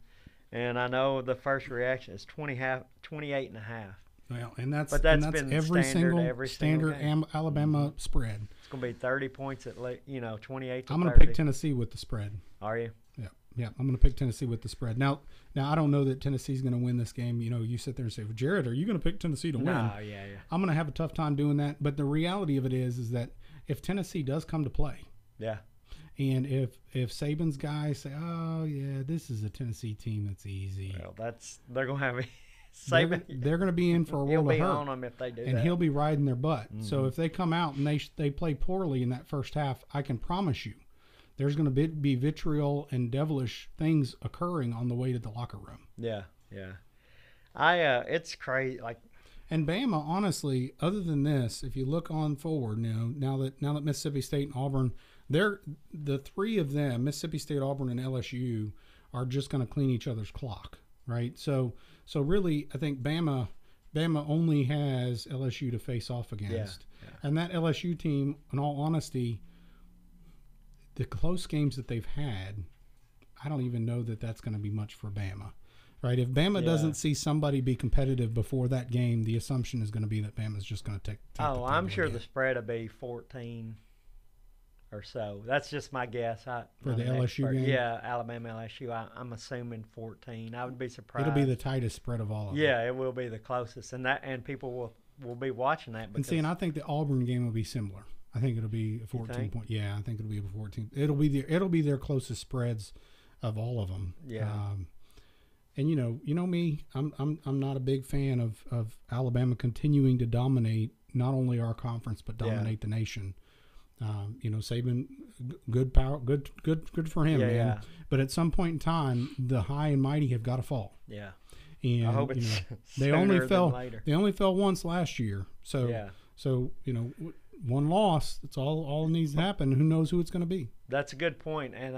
and I know the first reaction is 28.5. Well, and that's been every standard Alabama spread. It's going to be 30 points at 28 to 30. I'm going to pick Tennessee with the spread. Are you? Yeah. Yeah, I'm going to pick Tennessee with the spread. Now I don't know that Tennessee's going to win this game. You know, you sit there and say, well, Jared, are you going to pick Tennessee to win? No, yeah. I'm going to have a tough time doing that. But the reality of it is that if Tennessee does come to play, yeah, and if Saban's guys say, oh yeah, this is a Tennessee team that's easy, well, they're going to have Saban. They're going to be in for a world of hurt. He'll be on them if they do and that. He'll be riding their butt. Mm-hmm. So if they come out and they play poorly in that first half, I can promise you, there's going to be vitriol and devilish things occurring on the way to the locker room. Yeah. It's crazy. And Bama, honestly, other than this, if you look on forward, now that Mississippi State and Auburn, the three of them, Mississippi State, Auburn, and LSU, are just going to clean each other's clock, right? So really, I think Bama only has LSU to face off against, and that LSU team, in all honesty, the close games that they've had, I don't even know that that's going to be much for Bama, right? If Bama doesn't see somebody be competitive before that game, the assumption is going to be that Bama's just going to take I'm sure the spread will be 14 or so. That's just my guess. For the LSU game? Yeah, Alabama, LSU. I'm assuming 14. I would be surprised. It'll be the tightest spread of all of them. Yeah, it will be the closest, and people will be watching that. And I think the Auburn game will be similar. I think it'll be a 14 point. Yeah, I think it'll be a 14. It'll be their closest spreads of all of them. Yeah. And you know me, I'm not a big fan of Alabama continuing to dominate not only our conference but dominate the nation. Saban, good power, good for him, man. Yeah. But at some point in time, the high and mighty have got to fall. Yeah. And I hope it's they only fell once last year. So yeah. So one loss, that's all needs to happen. Who knows who it's going to be? That's a good point, and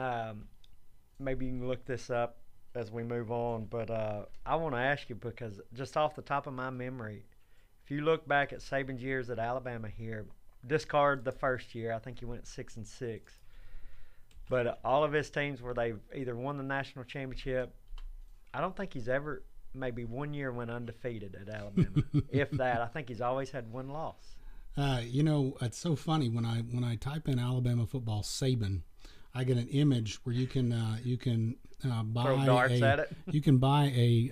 maybe you can look this up as we move on. But I want to ask you, because just off the top of my memory, if you look back at Saban's years at Alabama here, discard the first year, I think he went 6-6. But all of his teams where they've either won the national championship, I don't think he's ever, maybe 1 year went undefeated at Alabama. If that, I think he's always had one loss. It's so funny when I type in Alabama football Saban, I get an image where you can buy throw darts at it. You can buy a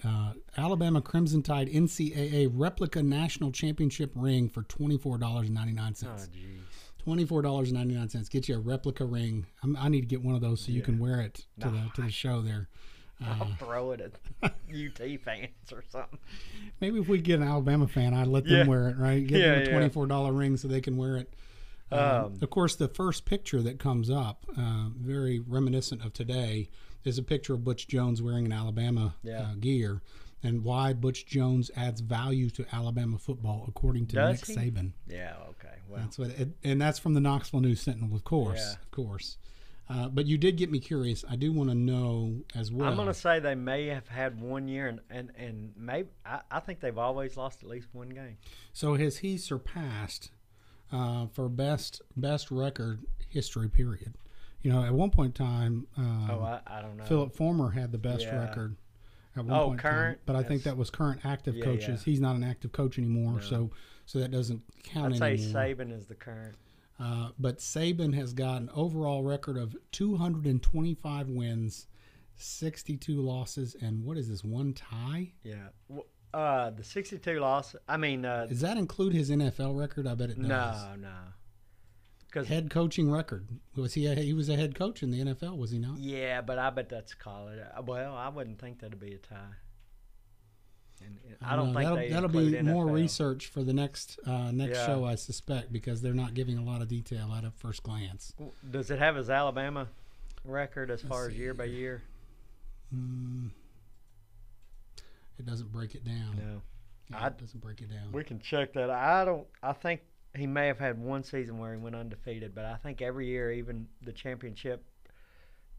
Alabama Crimson Tide NCAA replica national championship ring for $24.99. Oh, geez. $24.99. Get you a replica ring. I need to get one of those so you can wear it to the show there. I'll throw it at UT fans or something. Maybe if we get an Alabama fan, I'd let them wear it, right? Get them a $24 ring so they can wear it. Of course, the first picture that comes up, very reminiscent of today, is a picture of Butch Jones wearing an Alabama gear, and why Butch Jones adds value to Alabama football, according to Nick Saban. Yeah, okay. Well, that's what, and that's from the Knoxville News Sentinel, of course. But you did get me curious. I do want to know as well. I'm going to say they may have had 1 year, and maybe I think they've always lost at least one game. So has he surpassed for best record history period? At one point in time, I don't know. Philip Former had the best record at one point current? In time. But I think that was current active coaches. He's not an active coach anymore, so that doesn't count anymore. I'd say Saban is the current. But Saban has got an overall record of 225 wins, 62 losses, and what is this, one tie? Yeah. The 62 losses, does that include his NFL record? I bet it does. No. Head coaching record. He was a head coach in the NFL, was he not? Yeah, but I bet that's college. Well, I wouldn't think that'd be a tie. And I don't think that'll be more research for the next show, I suspect, because they're not giving a lot of detail at a first glance. Does it have his Alabama record as far as year by year? It doesn't break it down. No, it doesn't break it down. We can check that. I think he may have had one season where he went undefeated, but I think every year, even the championship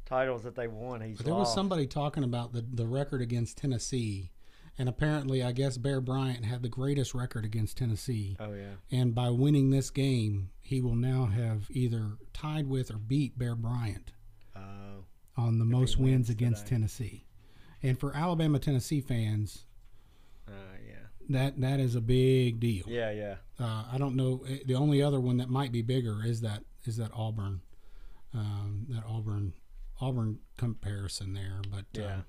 titles that they won, he's lost. There was somebody talking about the record against Tennessee. And apparently, I guess Bear Bryant had the greatest record against Tennessee. Oh, yeah. And by winning this game, he will now have either tied with or beat Bear Bryant on the most wins against Tennessee. And for Alabama-Tennessee fans, that is a big deal. Yeah. I don't know. The only other one that might be bigger is that Auburn Auburn comparison there, but yeah.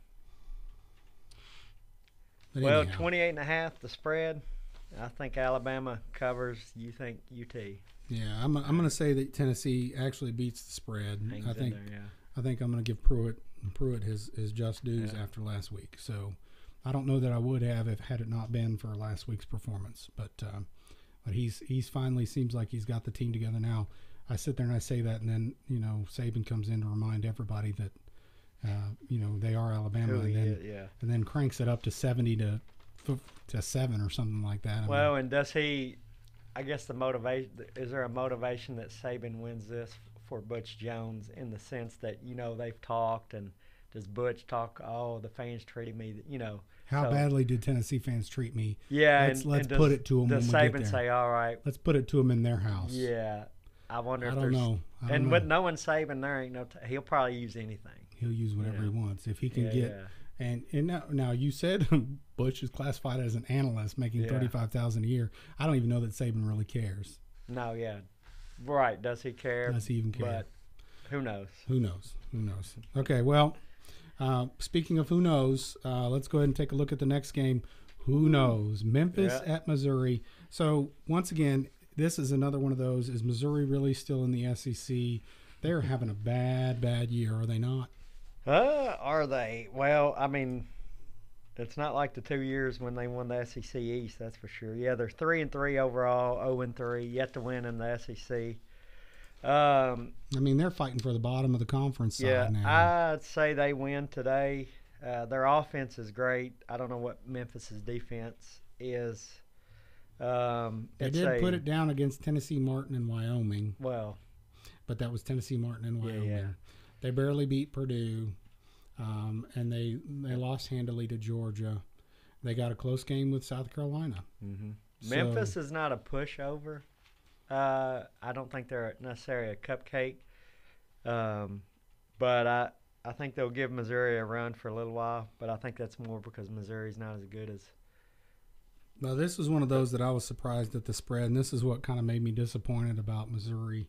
Well, 28.5 the spread. I think Alabama covers. You think UT? Yeah, I'm going to say that Tennessee actually beats the spread. Hangs I think in there, yeah. I think I'm going to give Pruitt his just dues after last week. So I don't know that I would have if had it not been for last week's performance. But he's finally seems like he's got the team together now. I sit there and I say that, and then Saban comes in to remind everybody that they are Alabama, and then cranks it up to 70 to 7 or something like that. And does he? I guess the motivation is there a motivation that Saban wins this for Butch Jones in the sense that they've talked, and does Butch talk? Oh, the fans treated me. How badly did Tennessee fans treat me? Yeah, let's put it to them. Does when we Saban get there. say, "All right"? Let's put it to them in their house. Yeah, I wonder. I don't know. With knowing Saban, there ain't he'll probably use anything. He'll use whatever he wants if he can get. Yeah. And now you said Butch is classified as an analyst making $35,000 a year. I don't even know that Saban really cares. No, right. Does he care? Does he even care? But who knows? Who knows? Okay, well, speaking of who knows, let's go ahead and take a look at the next game. Who knows? Memphis at Missouri. So once again, this is another one of those. Is Missouri really still in the SEC? They're having a bad year, are they not? Are they? Well, I mean, it's not like the 2 years when they won the SEC East, that's for sure. Yeah, they're 3-3 overall, 0-3, yet to win in the SEC. I mean, they're fighting for the bottom of the conference side now. I'd say they win today. Their offense is great. I don't know what Memphis's defense is. They did put it down against Tennessee Martin and Wyoming. Well, but that was Tennessee Martin and Wyoming. Yeah. They barely beat Purdue, and they lost handily to Georgia. They got a close game with South Carolina. Mm-hmm. Memphis is not a pushover. I don't think they're necessarily a cupcake, but I think they'll give Missouri a run for a little while. But I think that's more because Missouri's not as good as. Well, this is one of those that I was surprised at the spread, and this is what kind of made me disappointed about Missouri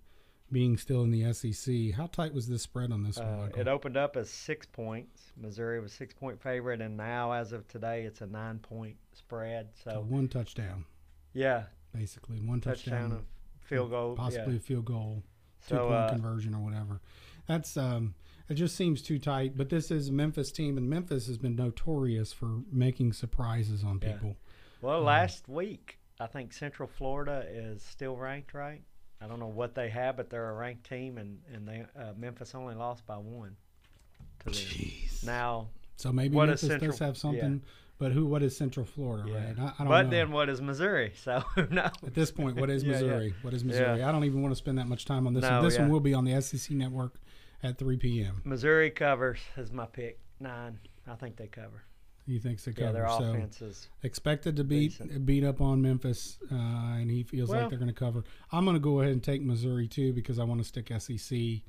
being still in the SEC. How tight was this spread on this one, Michael? It opened up as 6 points. Missouri was 6-point favorite, and now, as of today, it's a 9-point spread. So one touchdown. Yeah. Basically, one touchdown. A field goal. Possibly a field goal, 2-point conversion or whatever. That's it just seems too tight. But this is a Memphis team, and Memphis has been notorious for making surprises on people. Well, last week, I think Central Florida is still ranked, right? I don't know what they have, but they're a ranked team, and they Memphis only lost by 1 to them. Jeez. Now, so maybe Memphis does have something, but what is Central Florida, right? I don't know. Then what is Missouri? So who knows? At this point, what is Missouri? What is Missouri? I don't even want to spend that much time on this one. This one will be on the SEC Network at 3 p.m. Missouri covers is my pick. 9. I think they cover. He thinks they cover. Yeah, their offense is expected to beat up on Memphis, and he feels like they're going to cover. I'm going to go ahead and take Missouri too because I want to stick SEC.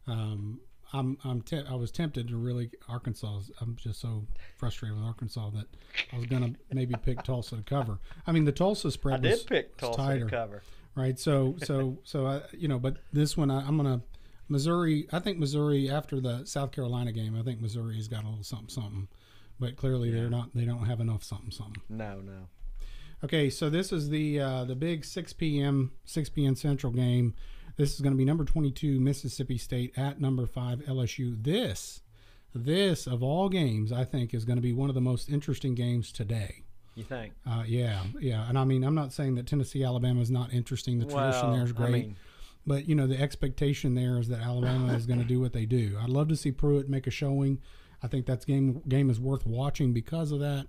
I was tempted to really Arkansas. I'm just so frustrated with Arkansas that I was going to maybe pick Tulsa to cover. I mean, the Tulsa spread was pick Tulsa tighter, to cover. Right? So but this one I'm going to Missouri. I think Missouri after the South Carolina game. I think Missouri has got a little something. But clearly they don't have enough something. No. Okay, so this is the big 6 p.m. Central game. This is going to be number 22 Mississippi State at number 5 LSU. This of all games, I think, is going to be one of the most interesting games today. You think? Yeah. And I mean, I'm not saying that Tennessee Alabama is not interesting. The tradition there is great. But the expectation there is that Alabama is going to do what they do. I'd love to see Pruitt make a showing. I think that game is worth watching because of that.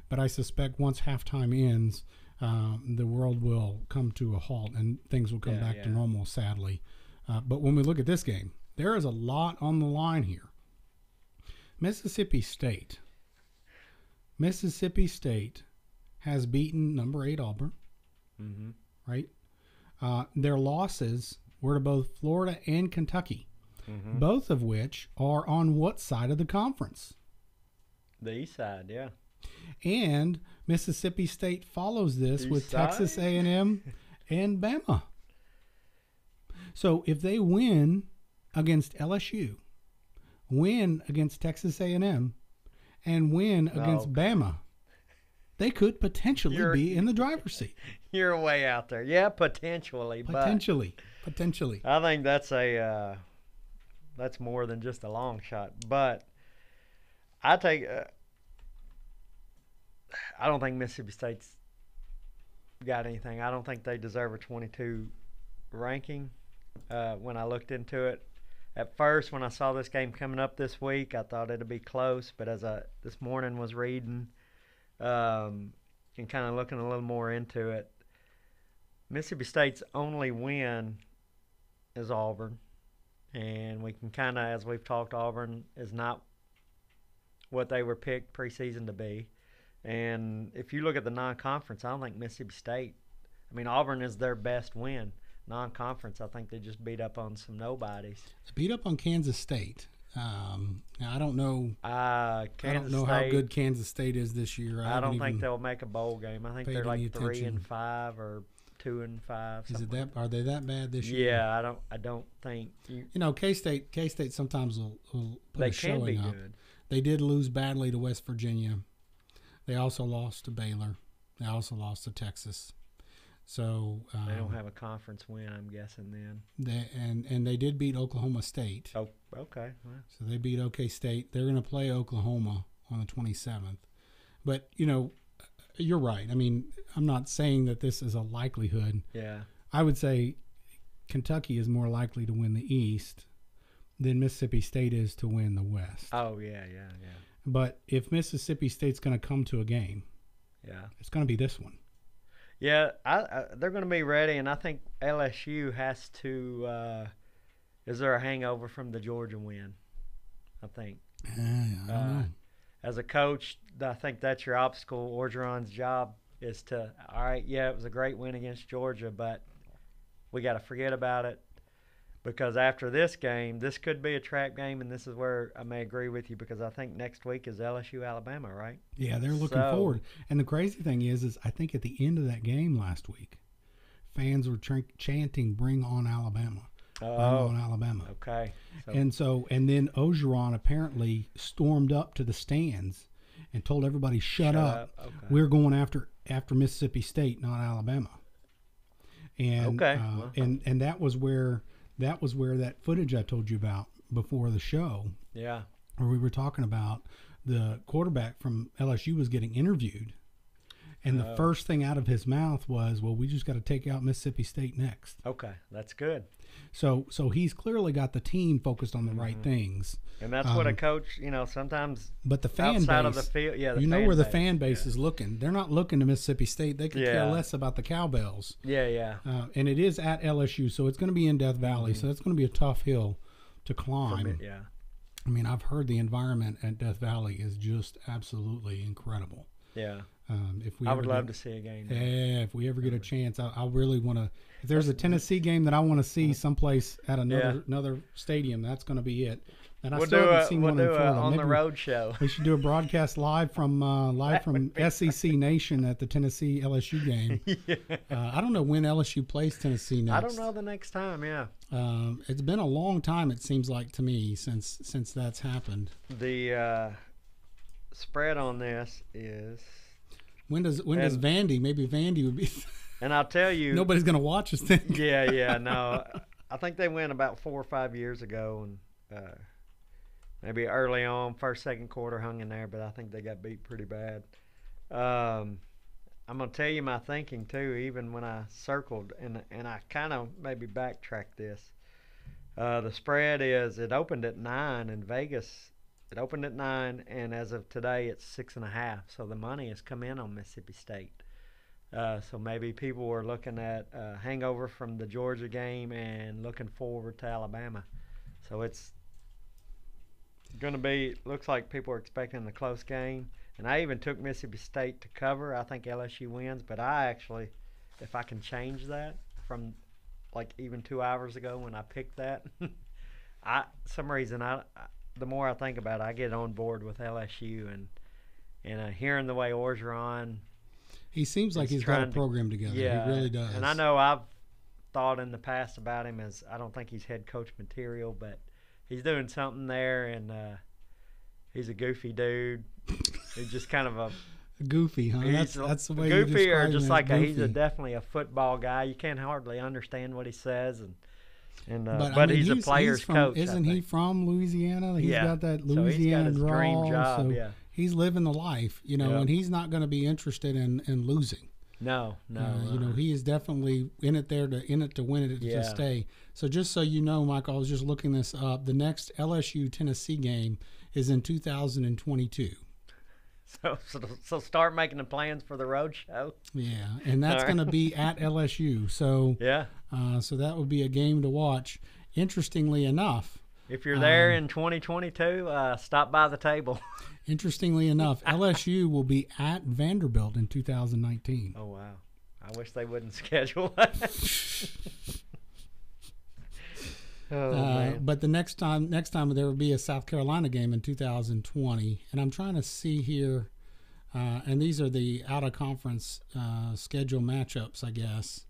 But I suspect once halftime ends, the world will come to a halt and things will come back to normal, sadly. But when we look at this game, there is a lot on the line here. Mississippi State has beaten number 8 Auburn, right? Their losses were to both Florida and Kentucky. Both of which are on what side of the conference? The east side, yeah. And Mississippi State follows this with Texas A&M and Bama. So if they win against LSU, win against Texas A&M, and win against Bama, they could potentially be in the driver's seat. You're way out there. Yeah, potentially. Potentially. I think that's that's more than just a long shot. But I don't think Mississippi State's got anything. I don't think they deserve a 22 ranking. When I looked into it, at first when I saw this game coming up this week, I thought it'd be close. But as I this morning was reading and kind of looking a little more into it, Mississippi State's only win is Auburn. And we can kind of, as we've talked, Auburn is not what they were picked preseason to be. And if you look at the non-conference, I don't think Mississippi State, Auburn is their best win. Non-conference, I think they just beat up on some nobodies. Beat up on Kansas State. Now, I don't know. How good Kansas State is this year. I don't think they'll make a bowl game. I think they're like 3-5 or 2-5. Is it that? Are they that bad this year? Yeah, I don't think. K-State sometimes will put a showing up. They can be good. They did lose badly to West Virginia. They also lost to Baylor. They also lost to Texas. So they don't have a conference win, I'm guessing then. And they did beat Oklahoma State. Oh, okay. Well. So they beat OK State. They're going to play Oklahoma on the 27th. But you're right. I'm not saying that this is a likelihood. Yeah. I would say Kentucky is more likely to win the East than Mississippi State is to win the West. Oh, yeah. But if Mississippi State's going to come to a game, it's going to be this one. Yeah, they're going to be ready, and I think LSU has to is there a hangover from the Georgia win? I think. I don't know. As a coach, I think that's your obstacle. Orgeron's job is to, all right, it was a great win against Georgia, but we got to forget about it. Because after this game, this could be a trap game, and this is where I may agree with you because I think next week is LSU Alabama, right? Yeah, they're looking forward. And the crazy thing is I think at the end of that game last week, fans were chanting, "Bring on Alabama." Bring on Alabama. Okay. And then Orgeron apparently stormed up to the stands and told everybody, "Shut up. Okay. We're going after Mississippi State, not Alabama." And and that was where that footage I told you about before the show. Yeah. Where we were talking about the quarterback from LSU was getting interviewed. And the first thing out of his mouth was, "Well, we just got to take out Mississippi State next." Okay, that's good. So he's clearly got the team focused on the right things. And that's what a coach, sometimes. But the fan outside base, of the field, the fan base is looking. They're not looking to Mississippi State. They could care less about the Cowbells. Yeah. And it is at LSU, so it's going to be in Death Valley. So that's going to be a tough hill to climb. I've heard the environment at Death Valley is just absolutely incredible. Yeah. I would love to see a game. Yeah, if we ever get a chance, I really want to. If there's a Tennessee game that I want to see someplace at another stadium, that's going to be it. And I still haven't seen one in Florida. On the road show. We should do a broadcast live from SEC Nation at the Tennessee LSU game. I don't know when LSU plays Tennessee next. I don't know the next time. Yeah. It's been a long time. It seems like to me since that's happened. The spread on this is. When does Vandy? Maybe Vandy would be. And I'll tell you, nobody's going to watch us then. No. I think they went about 4 or 5 years ago, and maybe early on, first, second quarter hung in there, but I think they got beat pretty bad. I'm going to tell you my thinking too, even when I circled, and I kind of maybe backtracked this. The spread is it opened at 9 in Vegas. It opened at 9, and as of today, it's 6.5. So the money has come in on Mississippi State. So maybe people were looking at hangover from the Georgia game and looking forward to Alabama. So it's going to be. Looks like people are expecting a close game. And I even took Mississippi State to cover. I think LSU wins, but I actually, if I can change that from like even 2 hours ago when I picked that, some reason the more I think about it, I get on board with LSU and hearing the way Orgeron. He seems like he's got a program together. Yeah, he really does. And I know I've thought in the past about him as I don't think he's head coach material, but he's doing something there, and he's a goofy dude. He's just kind of a goofy, huh? That's the way goofy, you describe or just him, like goofy. He's definitely a football guy. You can't hardly understand what he says, but I mean, he's a player's coach. Isn't he from Louisiana? He's got that So Louisiana he's got his drawl. dream job. So Yeah, he's living the life, and he's not going to be interested in losing. No. He is definitely in it to win it to stay. So just so you know, Michael, I was just looking this up. The next LSU Tennessee game is in 2022. So start making the plans for the road show. Yeah, and that's going to be at LSU. So so that would be a game to watch. Interestingly enough, if you're there in 2022, stop by the table. Interestingly enough, LSU will be at Vanderbilt in 2019. Oh, wow. I wish they wouldn't schedule that. Man. But the next time there will be a South Carolina game in 2020. And I'm trying to see here, and these are the out-of-conference schedule matchups, I guess.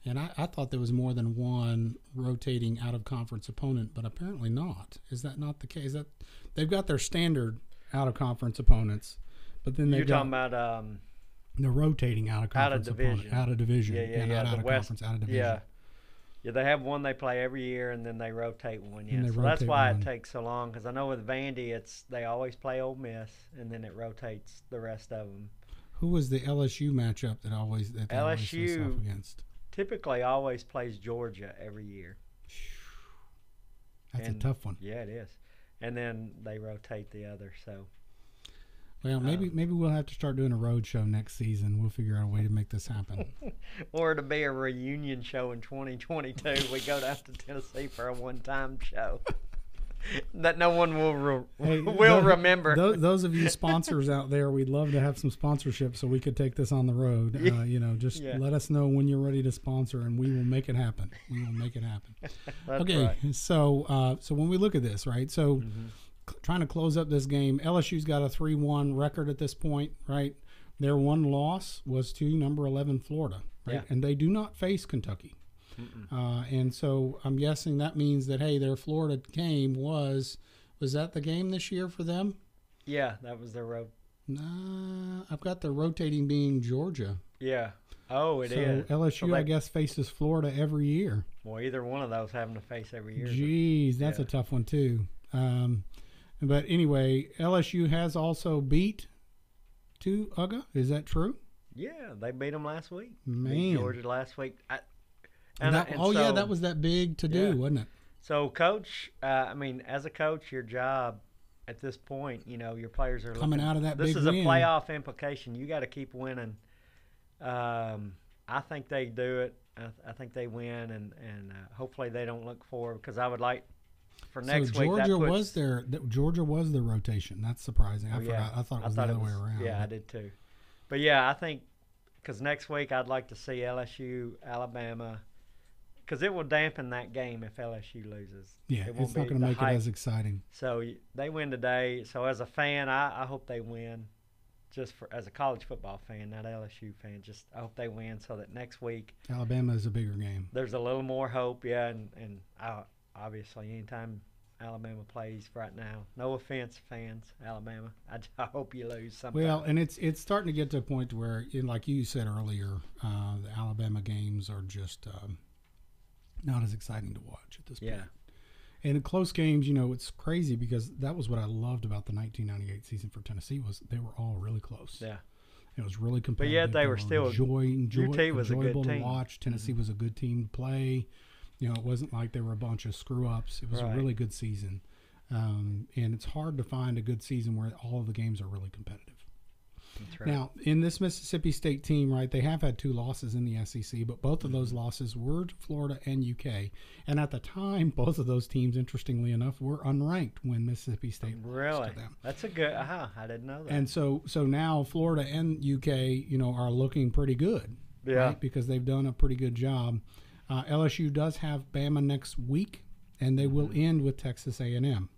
And I thought there was more than one rotating out-of-conference opponent, but apparently not. Is that not the case? That they've got their standard out-of-conference opponents, but then you're talking about the rotating out-of-conference opponent, out of division, not out-of-conference, out of division. Yeah, they have one they play every year, and then they rotate one. Yeah, so that's why it takes so long. Because I know with Vandy, they always play Ole Miss, and then it rotates the rest of them. Who was the LSU matchup that they always face off against? Typically always plays Georgia every year. That's a tough one. Yeah, it is. And then they rotate the other. So, well, maybe we'll have to start doing a road show next season. We'll figure out a way to make this happen. Or to be a reunion show in 2022. We go down to Tennessee for a one-time show that no one will remember. Those of you sponsors out there, we'd love to have some sponsorship so we could take this on the road. Let us know when you're ready to sponsor, and we will make it happen. Okay, right. So when we look at this, right? So trying to close up this game, LSU's got a 3-1 record at this point, right? Their one loss was to number 11 Florida, right? And they do not face Kentucky. And so I'm guessing that means that, hey, their Florida game was that the game this year for them? Yeah, that was their road. I've got the rotating being Georgia. Yeah. Oh, it is. So LSU, I guess, faces Florida every year. Well, either one of those having to face every year. Jeez, that's a tough one too. But anyway, LSU has also beat Ugga. Is that true? Yeah, they beat them last week. Man. Beat Georgia last week. That was that big to do, wasn't it? So, coach, as a coach, your job at this point, your players are coming out of that big win. This is a playoff implication. You got to keep winning. I think they do it. I think they win, and hopefully they don't look forward, because I would like for next week. Georgia was the rotation. That's surprising. I forgot. I thought it was the other way around. Yeah, I did too. But yeah, I think because next week I'd like to see LSU, Alabama. Because it will dampen that game if LSU loses. Yeah, it's not going to make it as exciting. So they win today. So as a fan, I hope they win. Just as a college football fan, not LSU fan. Just I hope they win so that next week Alabama is a bigger game. There's a little more hope, and obviously anytime Alabama plays right now, no offense, fans, Alabama, I hope you lose sometime. Well, and it's starting to get to a point where, like you said earlier, the Alabama games are just not as exciting to watch at this point. And in close games, it's crazy because that was what I loved about the 1998 season for Tennessee was they were all really close. Yeah. It was really competitive. But yet they were still enjoyable to watch. Tennessee was a good team to play. It wasn't like they were a bunch of screw-ups. It was a really good season. And it's hard to find a good season where all of the games are really competitive. That's right. Now, in this Mississippi State team, right, they have had 2 losses in the SEC, but both of those losses were to Florida and UK. And at the time, both of those teams, interestingly enough, were unranked when Mississippi State lost to them. That's a good – I didn't know that. And so now Florida and UK, are looking pretty good, right, because they've done a pretty good job. LSU does have Bama next week, and they will end with Texas A&M.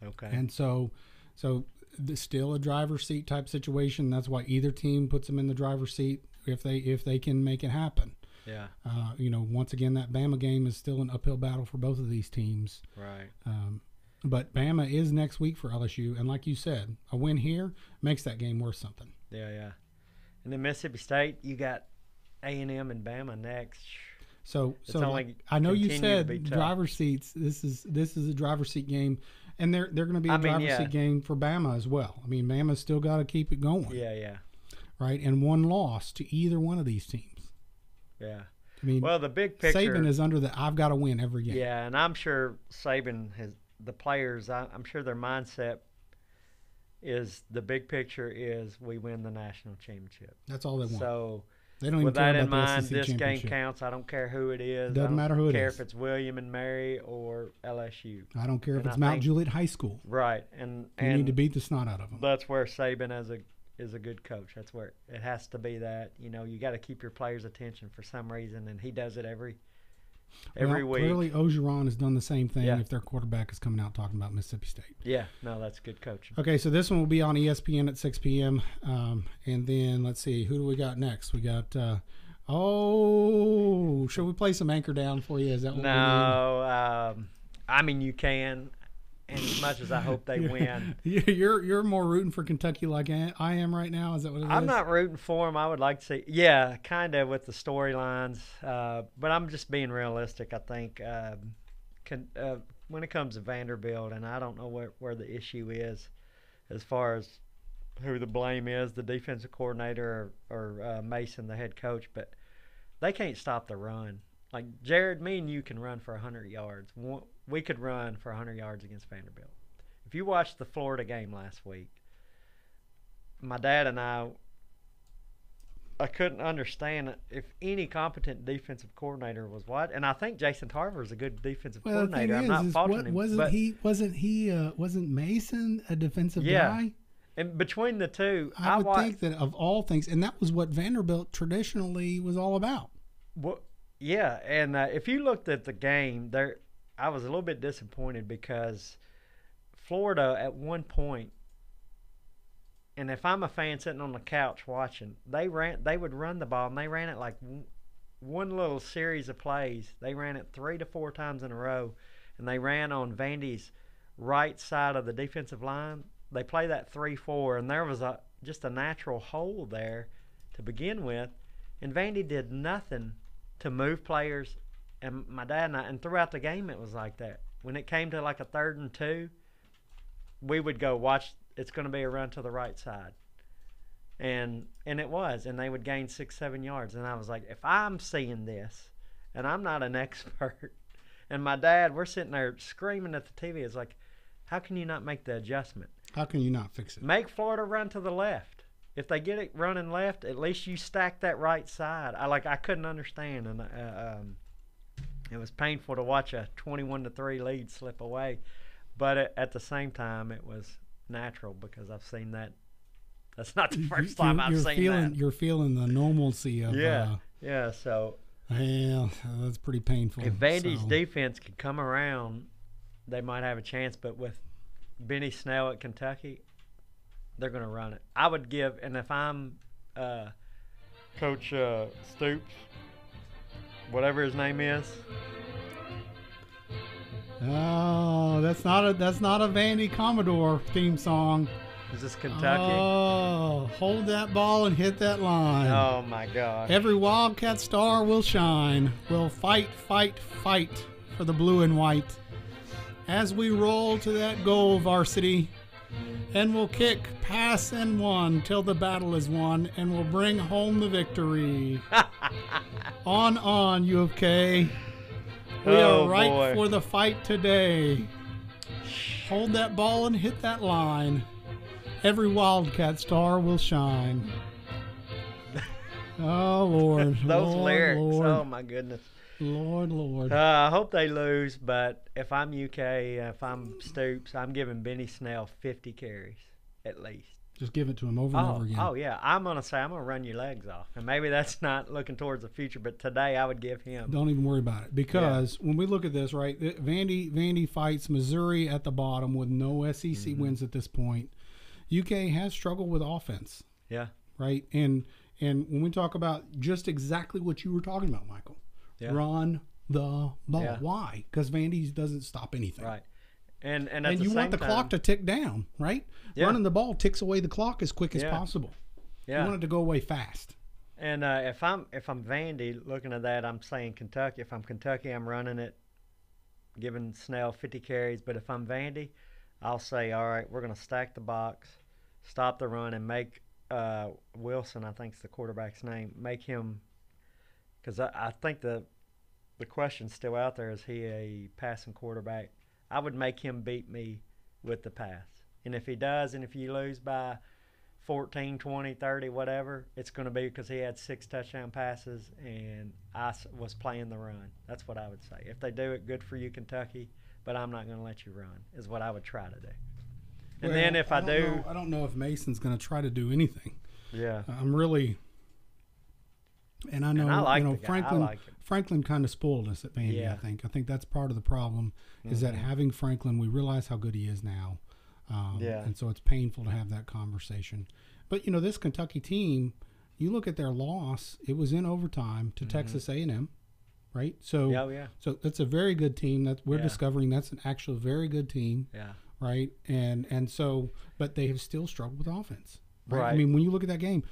Okay. And so still a driver's seat type situation. That's why either team puts them in the driver's seat if they can make it happen. Yeah. Once again, that Bama game is still an uphill battle for both of these teams. Right. But Bama is next week for LSU, and like you said, a win here makes that game worth something. Yeah. And then Mississippi State, you got A&M and Bama next. So I know you said driver's seats. This is a driver's seat game, and they're going to be a driver's seat game for Bama as well. I mean, Bama's still got to keep it going. Yeah. Right, and one loss to either one of these teams. Yeah. I mean, well, the big picture. Saban is under the I've got to win every game. Yeah, and I'm sure Saban has the players. I'm sure their mindset is the big picture is we win the national championship. That's all they want. So. They don't even with care that in about mind, the SEC this game championship. counts. I don't care who it is. Doesn't matter who it is. I don't care if it's William and Mary or LSU. I don't care if it's Mount Juliet High School. Right, and you need to beat the snot out of them. That's where Saban is a good coach. That's where it has to be. That you got to keep your players' attention for some reason, and he does it every week. Clearly, Ogeron has done the same thing. If their quarterback is coming out talking about Mississippi State. Yeah, no, that's good coaching. Okay, so this one will be on ESPN at 6 p.m. And then let's see, who do we got next? We got. Should we play some Anchor Down for you? Is that what we need? No, I mean you can, and as much as I hope they win. You're more rooting for Kentucky like I am right now. Is that what it is? I'm not rooting for them. I would like to see, kind of with the storylines, but I'm just being realistic. I think when it comes to Vanderbilt, and I don't know where the issue is as far as who the blame is, the defensive coordinator or Mason, the head coach, but they can't stop the run. Like, Jared, me and you can run for 100 yards. We could run for 100 yards against Vanderbilt. If you watched the Florida game last week, my dad and I couldn't understand if any competent defensive coordinator was what. And I think Jason Tarver is a good defensive coordinator. I'm not faulting him. Wasn't Mason a defensive guy? And between the two, I would think that of all things, and that was what Vanderbilt traditionally was all about. Well, yeah, and if you looked at the game, I was a little bit disappointed because Florida at one point, and if I'm a fan sitting on the couch watching, they would run the ball, and they ran it like one little series of plays. They ran it 3 to 4 times in a row, and they ran on Vandy's right side of the defensive line. They play that 3-4, and there was just a natural hole there to begin with, and Vandy did nothing to move players. And my dad and I, and throughout the game it was like that. When it came to like a 3rd and 2, we would go watch. It's going to be a run to the right side, and it was, and they would gain 6-7 yards. And I was like, if I'm seeing this, and I'm not an expert, and my dad, we're sitting there screaming at the TV. It's like, how can you not make the adjustment? How can you not fix it? Make Florida run to the left. If they get it running left, at least you stack that right side. I couldn't understand, and it was painful to watch a 21-3 lead slip away. But at the same time, it was natural because I've seen that. That's not the first time I've seen that. You're feeling the normalcy of yeah. So well, that's pretty painful. If Vandy's defense could come around, they might have a chance. But with Benny Snell at Kentucky, they're going to run it. I would give, and if I'm Coach Stoops, whatever his name is. Oh, that's not a Vandy Commodore theme song. Is this Kentucky? Oh, hold that ball and hit that line. Oh my God! Every Wildcat star will shine. We'll fight, fight, fight for the blue and white. As we roll to that goal, varsity, and we'll kick, pass, and one till the battle is won, and we'll bring home the victory. On, U of K. We are right for the fight today. Hold that ball and hit that line. Every Wildcat star will shine. Oh, Lord. Those lyrics. Lord. Oh, my goodness. Lord. I hope they lose, but if I'm UK, if I'm Stoops, I'm giving Benny Snell 50 carries at least. Just give it to him over and over again. Oh, yeah. I'm going to say I'm going to run your legs off. And maybe that's not looking towards the future, but today I would give him. Don't even worry about it. Because when we look at this, right, Vandy fights Missouri at the bottom with no SEC wins at this point. UK has struggled with offense. Yeah. Right? And And when we talk about just exactly what you were talking about, Michael, run the ball. Yeah. Why? Because Vandy doesn't stop anything. Right. And you want the clock to tick down, right? Yeah. Running the ball ticks away the clock as quick as possible. Yeah. You want it to go away fast. And if I'm Vandy, looking at that, I'm saying Kentucky. If I'm Kentucky, I'm running it, giving Snell 50 carries. But if I'm Vandy, I'll say, all right, we're going to stack the box, stop the run, and make Wilson, I think is the quarterback's name, make him, because I think the question's still out there, is he a passing quarterback? I would make him beat me with the pass. And if he does, and if you lose by 14, 20, 30, whatever, it's going to be because he had 6 touchdown passes and I was playing the run. That's what I would say. If they do it, good for you, Kentucky, but I'm not going to let you run, is what I would try to do. And then if I do... I don't know if Mason's going to try to do anything. Yeah. I'm really... And I know, and I like Franklin kind of spoiled us at Vandy, Yeah. I think that's part of the problem, is that having Franklin, we realize how good he is now. And so it's painful to have that conversation. But, this Kentucky team, you look at their loss, it was in overtime to Texas A&M, right? So, so that's a very good team that we're discovering. That's an actual very good team, right? And so, but they have still struggled with offense, right? I mean, when you look at that game,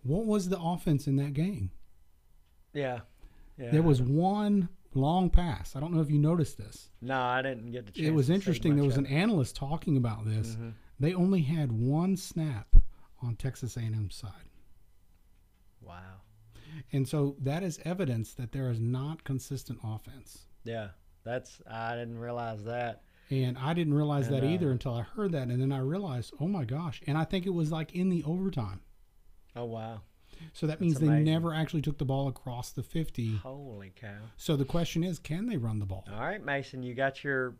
what was the offense in that game? Yeah. There was one long pass. I don't know if you noticed this. No, I didn't get the chance. It was interesting. There was an analyst talking about this. They only had one snap on Texas A&M's side. Wow. And so that is evidence that there is not consistent offense. Yeah, I didn't realize that. And I didn't realize that either until I heard that. And then I realized, oh my gosh. And I think it was like in the overtime. Oh, wow. So that means they never actually took the ball across the 50. Holy cow. So the question is, can they run the ball? All right, Mason, you got an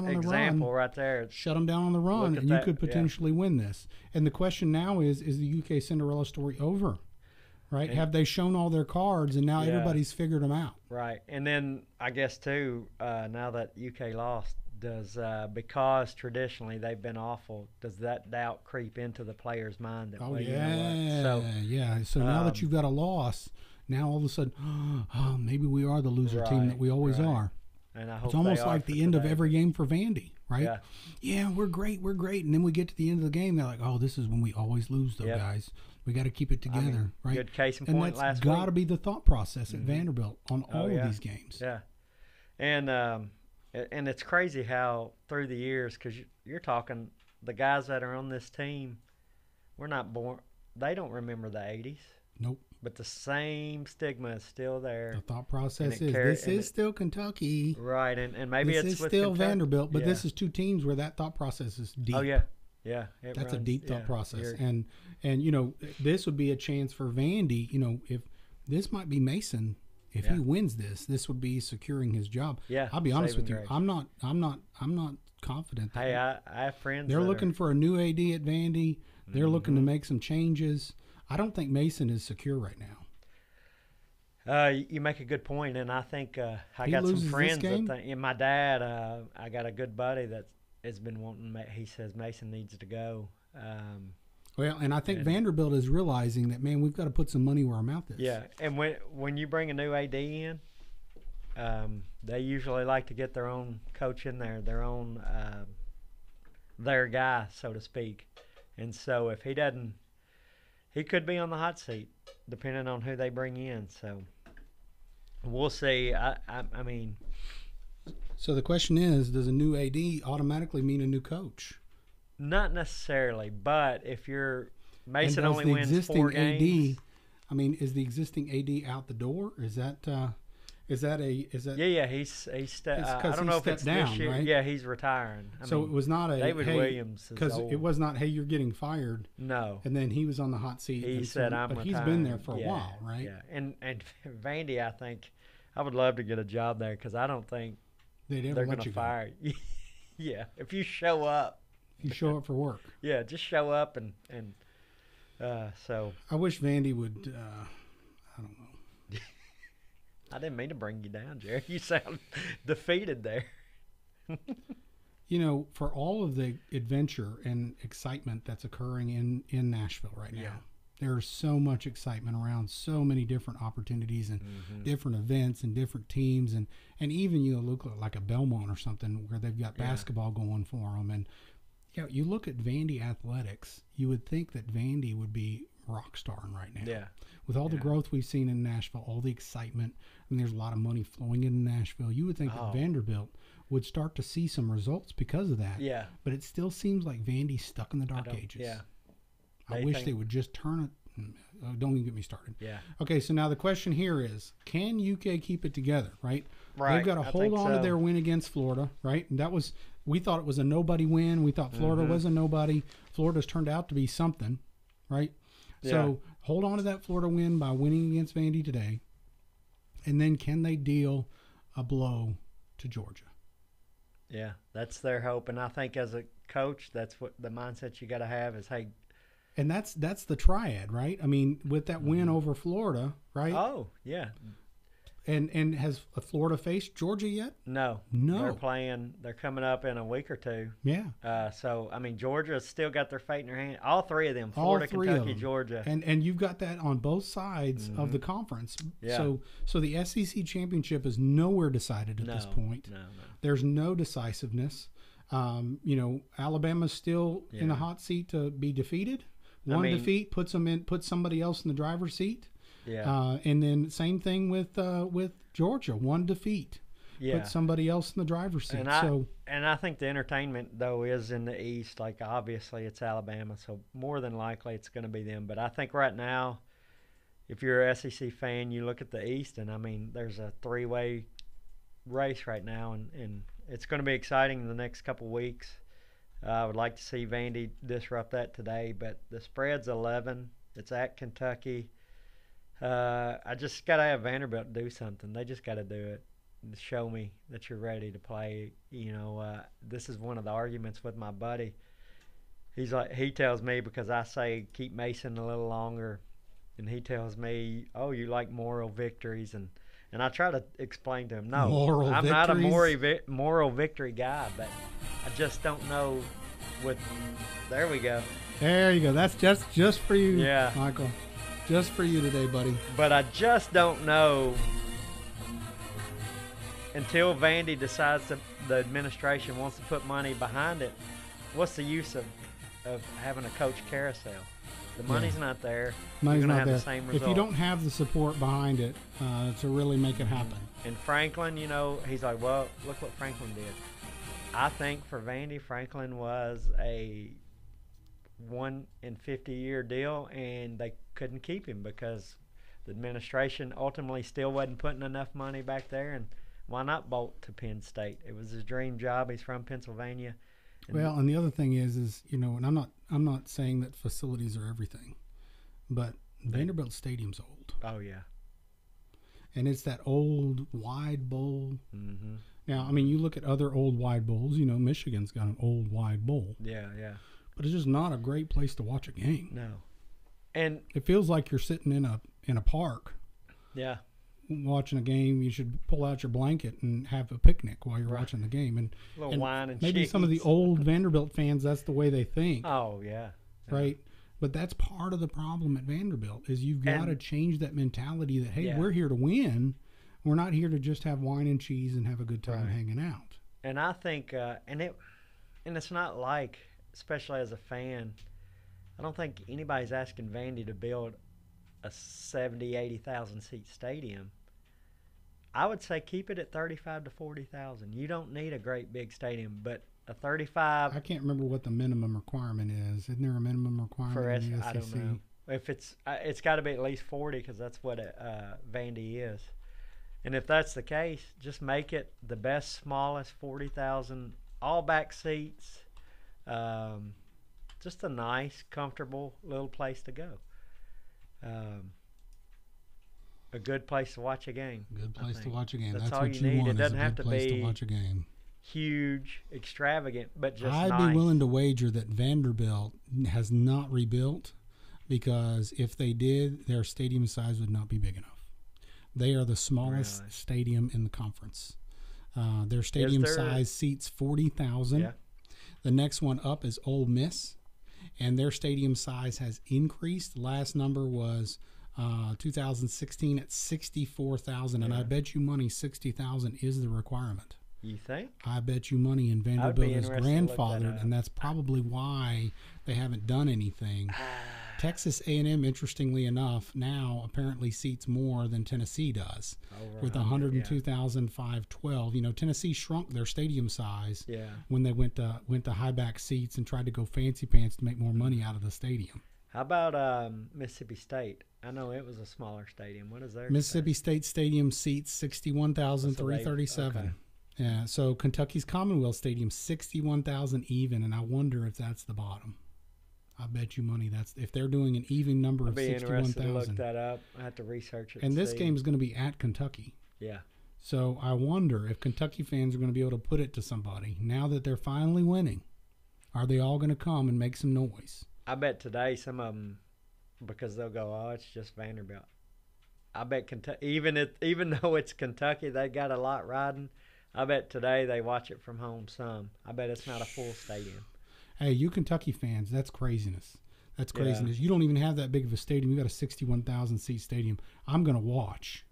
example right there. Shut them down on the run, and you could potentially win this. And the question now is the UK Cinderella story over? Right? Have they shown all their cards, and now everybody's figured them out? Right. And then I guess, too, now that UK lost, because traditionally they've been awful, does that doubt creep into the player's mind? That, So now that you've got a loss, now all of a sudden, maybe we are the loser team that we always are. And I hope it's almost like the end of every game for Vandy, right? Yeah, we're great. And then we get to the end of the game, they're like, oh, this is when we always lose, though, guys. We got to keep it together, right? Good case in point last week. And that's got to be the thought process at Vanderbilt on all of these games. Yeah, and it's crazy how through the years, because you're talking the guys that are on this team, we're not born. They don't remember the 80s. Nope. But the same stigma is still there. The thought process is this is still Kentucky. Right, and maybe this it's is with still Kentucky. Vanderbilt, but this is two teams where that thought process is deep. Oh, yeah. Yeah. That's a deep thought process. And this would be a chance for Vandy, if this might be Mason. If he wins this would be securing his job. Yeah, I'll be honest with you. I'm not confident. Hey, I have friends. They're looking for a new AD at Vandy. They're looking to make some changes. I don't think Mason is secure right now. You make a good point, and I think I got some friends. And my dad, I got a good buddy that has been wanting. He says Mason needs to go. Well, and I think Vanderbilt is realizing that, man, we've got to put some money where our mouth is. Yeah, and when you bring a new AD in, they usually like to get their own coach in there, their guy, so to speak. And so if he doesn't, he could be on the hot seat, depending on who they bring in. So we'll see. I mean. So the question is, does a new AD automatically mean a new coach? Not necessarily, but if Mason only wins 4 games. I mean, is the existing AD out the door? Is that? Yeah. He's I don't know if it's down, this year. Right? Yeah, he's retiring. So it was not a David Williams, because it was not. Hey, you're getting fired. No. And then he was on the hot seat. He said, "I'm but retiring." He's been there for a while, right? Yeah. And Vandy, I think, I would love to get a job there because I don't think they're going to fire you. Yeah, if you show up. You show up for work. Yeah, just show up and so. I wish Vandy would. I don't know. I didn't mean to bring you down, Jerry. You sound defeated there. For all of the adventure and excitement that's occurring in Nashville right now, There's so much excitement around so many different opportunities and different events and different teams. And even you look at like a Belmont or something where they've got basketball going for them. And you look at Vandy athletics, you would think that Vandy would be rock starring right now. Yeah. With all the growth we've seen in Nashville, all the excitement, and there's a lot of money flowing into Nashville, you would think that Vanderbilt would start to see some results because of that. Yeah. But it still seems like Vandy's stuck in the dark ages. Yeah. I wish they would just turn it. Don't even get me started. Yeah. Okay, so now the question here is, can UK keep it together, right? Right. They've got to hold on to their win against Florida, right? And we thought it was a nobody win. We thought Florida was a nobody. Florida's turned out to be something, right? Yeah. So hold on to that Florida win by winning against Vandy today. And then can they deal a blow to Georgia? Yeah, that's their hope. And I think as a coach, that's what the mindset you got to have is, hey. And that's the triad, right? I mean, with that win over Florida, right? Oh, yeah. And has Florida faced Georgia yet? No. They're coming up in a week or two. Yeah. So, I mean, Georgia's still got their fate in their hand. All three of them, Florida, Kentucky, Georgia. And you've got that on both sides of the conference. Yeah. So the SEC championship is nowhere decided at this point. No. There's no decisiveness. Alabama's still in a hot seat to be defeated. One defeat puts somebody else in the driver's seat. Yeah. And then same thing with Georgia. One defeat puts somebody else in the driver's seat. And I think the entertainment, though, is in the East. Like, obviously, it's Alabama, so more than likely it's going to be them. But I think right now, if you're an SEC fan, you look at the East, and, I mean, there's a three-way race right now, and it's going to be exciting in the next couple weeks. I would like to see Vandy disrupt that today, but the spread's 11. It's at Kentucky. I just got to have Vanderbilt do something. They just got to do it. Show me that you're ready to play. This is one of the arguments with my buddy. He tells me, because I say keep Mason a little longer, and he tells me, oh, you like moral victories, and I try to explain to him, no, I'm not a moral victory guy, but I just don't know. There we go. There you go. That's just for you, yeah, Michael. Just for you today, buddy. But I just don't know until Vandy decides the administration wants to put money behind it. What's the use of having a coach carousel? The money's not there. Money's not there. The same result. If you don't have the support behind it to really make it happen. And Franklin, he's like, well, look what Franklin did. I think for Vandy, Franklin was a 1 in 50-year deal, and they couldn't keep him because the administration ultimately still wasn't putting enough money back there. And why not bolt to Penn State? It was his dream job. He's from Pennsylvania. And the other thing is and I'm not saying that facilities are everything, but Vanderbilt Stadium's old. Oh yeah. And it's that old wide bowl. Mm-hmm. Now, I mean, you look at other old wide bowls. Michigan's got an old wide bowl. Yeah. But it's just not a great place to watch a game. No. And it feels like you're sitting in a park. Yeah. Watching a game. You should pull out your blanket and have a picnic while you're watching the game. And a little wine and maybe cheese. Some of the old Vanderbilt fans, that's the way they think. Oh, yeah. Right? But that's part of the problem at Vanderbilt is you've got to change that mentality that, hey, we're here to win. We're not here to just have wine and cheese and have a good time hanging out. And I think, and it's not like, especially as a fan, I don't think anybody's asking Vandy to build a 70,000, 80,000 seat stadium. I would say keep it at 35 to 40,000. You don't need a great big stadium, but a 35. I can't remember what the minimum requirement is. Isn't there a minimum requirement for in the SEC? I don't know. If it's got to be at least 40 because that's what Vandy is. And if that's the case, just make it the best, smallest 40,000, all back seats. Just a nice, comfortable little place to go. A good place to watch a game. Good place to watch a game. That's all what you need. Want. It doesn't have to be to watch a game. Huge, extravagant, but just I'd nice. be willing to wager that Vanderbilt has not rebuilt because if they did, their stadium size would not be big enough. They are the smallest stadium in the conference. Their stadium size seats 40,000. Yeah. The next one up is Ole Miss. and their stadium size has increased. Last number was 2016 at 64,000, and I bet you money 60,000 is the requirement. You think? I bet you money, and Vanderbilt is grandfathered, and that's probably why they haven't done anything. Texas A&M, interestingly enough, now apparently seats more than Tennessee does, with 102,512. You know, Tennessee shrunk their stadium size when they went to high back seats and tried to go fancy pants to make more money out of the stadium. How about Mississippi State? I know it was a smaller stadium. What is their Mississippi State Stadium seats 61,337. Okay. Yeah, so Kentucky's Commonwealth Stadium 61,000 even, and I wonder if that's the bottom. I bet you money that's if they're doing an even number of 61,000. I'd be interested to look that up. I have to research it. And this game is going to be at Kentucky. Yeah. So I wonder if Kentucky fans are going to be able to put it to somebody now that they're finally winning. Are they all going to come and make some noise? I bet today some of them, because they'll go, oh, it's just Vanderbilt. I bet Kentucky, even though it's Kentucky, they got a lot riding. I bet today they watch it from home some. I bet it's not a full stadium. Hey, you Kentucky fans, that's craziness. That's craziness. Yeah. You don't even have that big of a stadium. You got a 61,000 seat stadium. I'm going to watch.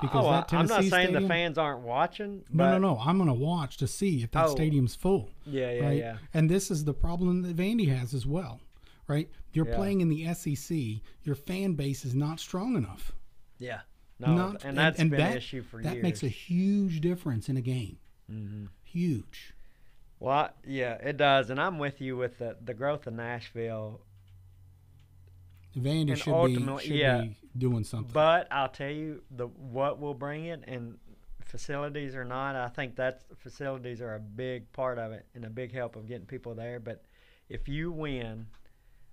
Because that Tennessee I'm not saying stadium, the fans aren't watching. No. I'm going to watch to see if that stadium's full. Yeah. And this is the problem that Vandy has as well, right? You're playing in the SEC. Your fan base is not strong enough. Yeah. No, and that's been an issue for years. That makes a huge difference in a game. Mm-hmm. Huge. Well, yeah, it does. And I'm with you with the growth of Nashville. Vandy should be doing something. But I'll tell you, what will bring it, and facilities or not, I think that facilities are a big part of it and a big help of getting people there. But if you win,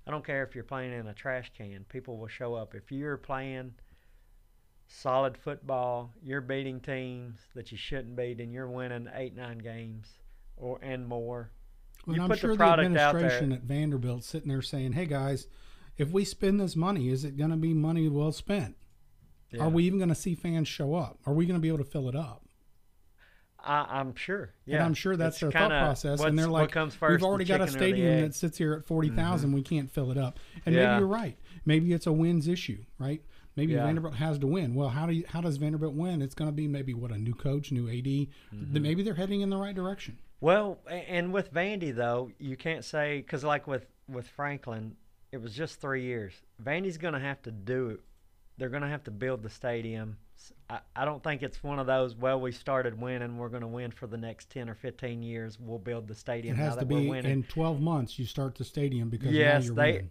I don't care if you're playing in a trash can, people will show up. If you're playing solid football, you're beating teams that you shouldn't beat, and you're winning 8-9 games and more. Well, you I'm put sure the administration at Vanderbilt sitting there saying, hey, guys, if we spend this money, is it going to be money well spent? Yeah. Are we even going to see fans show up? Are we going to be able to fill it up? I'm sure. Yeah. And I'm sure that's their thought process. And they're like, we've already got a stadium that sits here at 40,000. Mm-hmm. We can't fill it up. And maybe you're right. Maybe it's a wins issue, right? Maybe Vanderbilt has to win. Well, how does Vanderbilt win? It's going to be maybe, a new coach, new AD. Mm-hmm. Maybe they're heading in the right direction. Well, and with Vandy, though, you can't say – because like with Franklin, it was just 3 years. Vandy's going to have to do it. They're going to have to build the stadium. I don't think it's one of those, well, we started winning, we're going to win for the next 10 or 15 years. We'll build the stadium. It has to be in 12 months you start the stadium because now you're winning.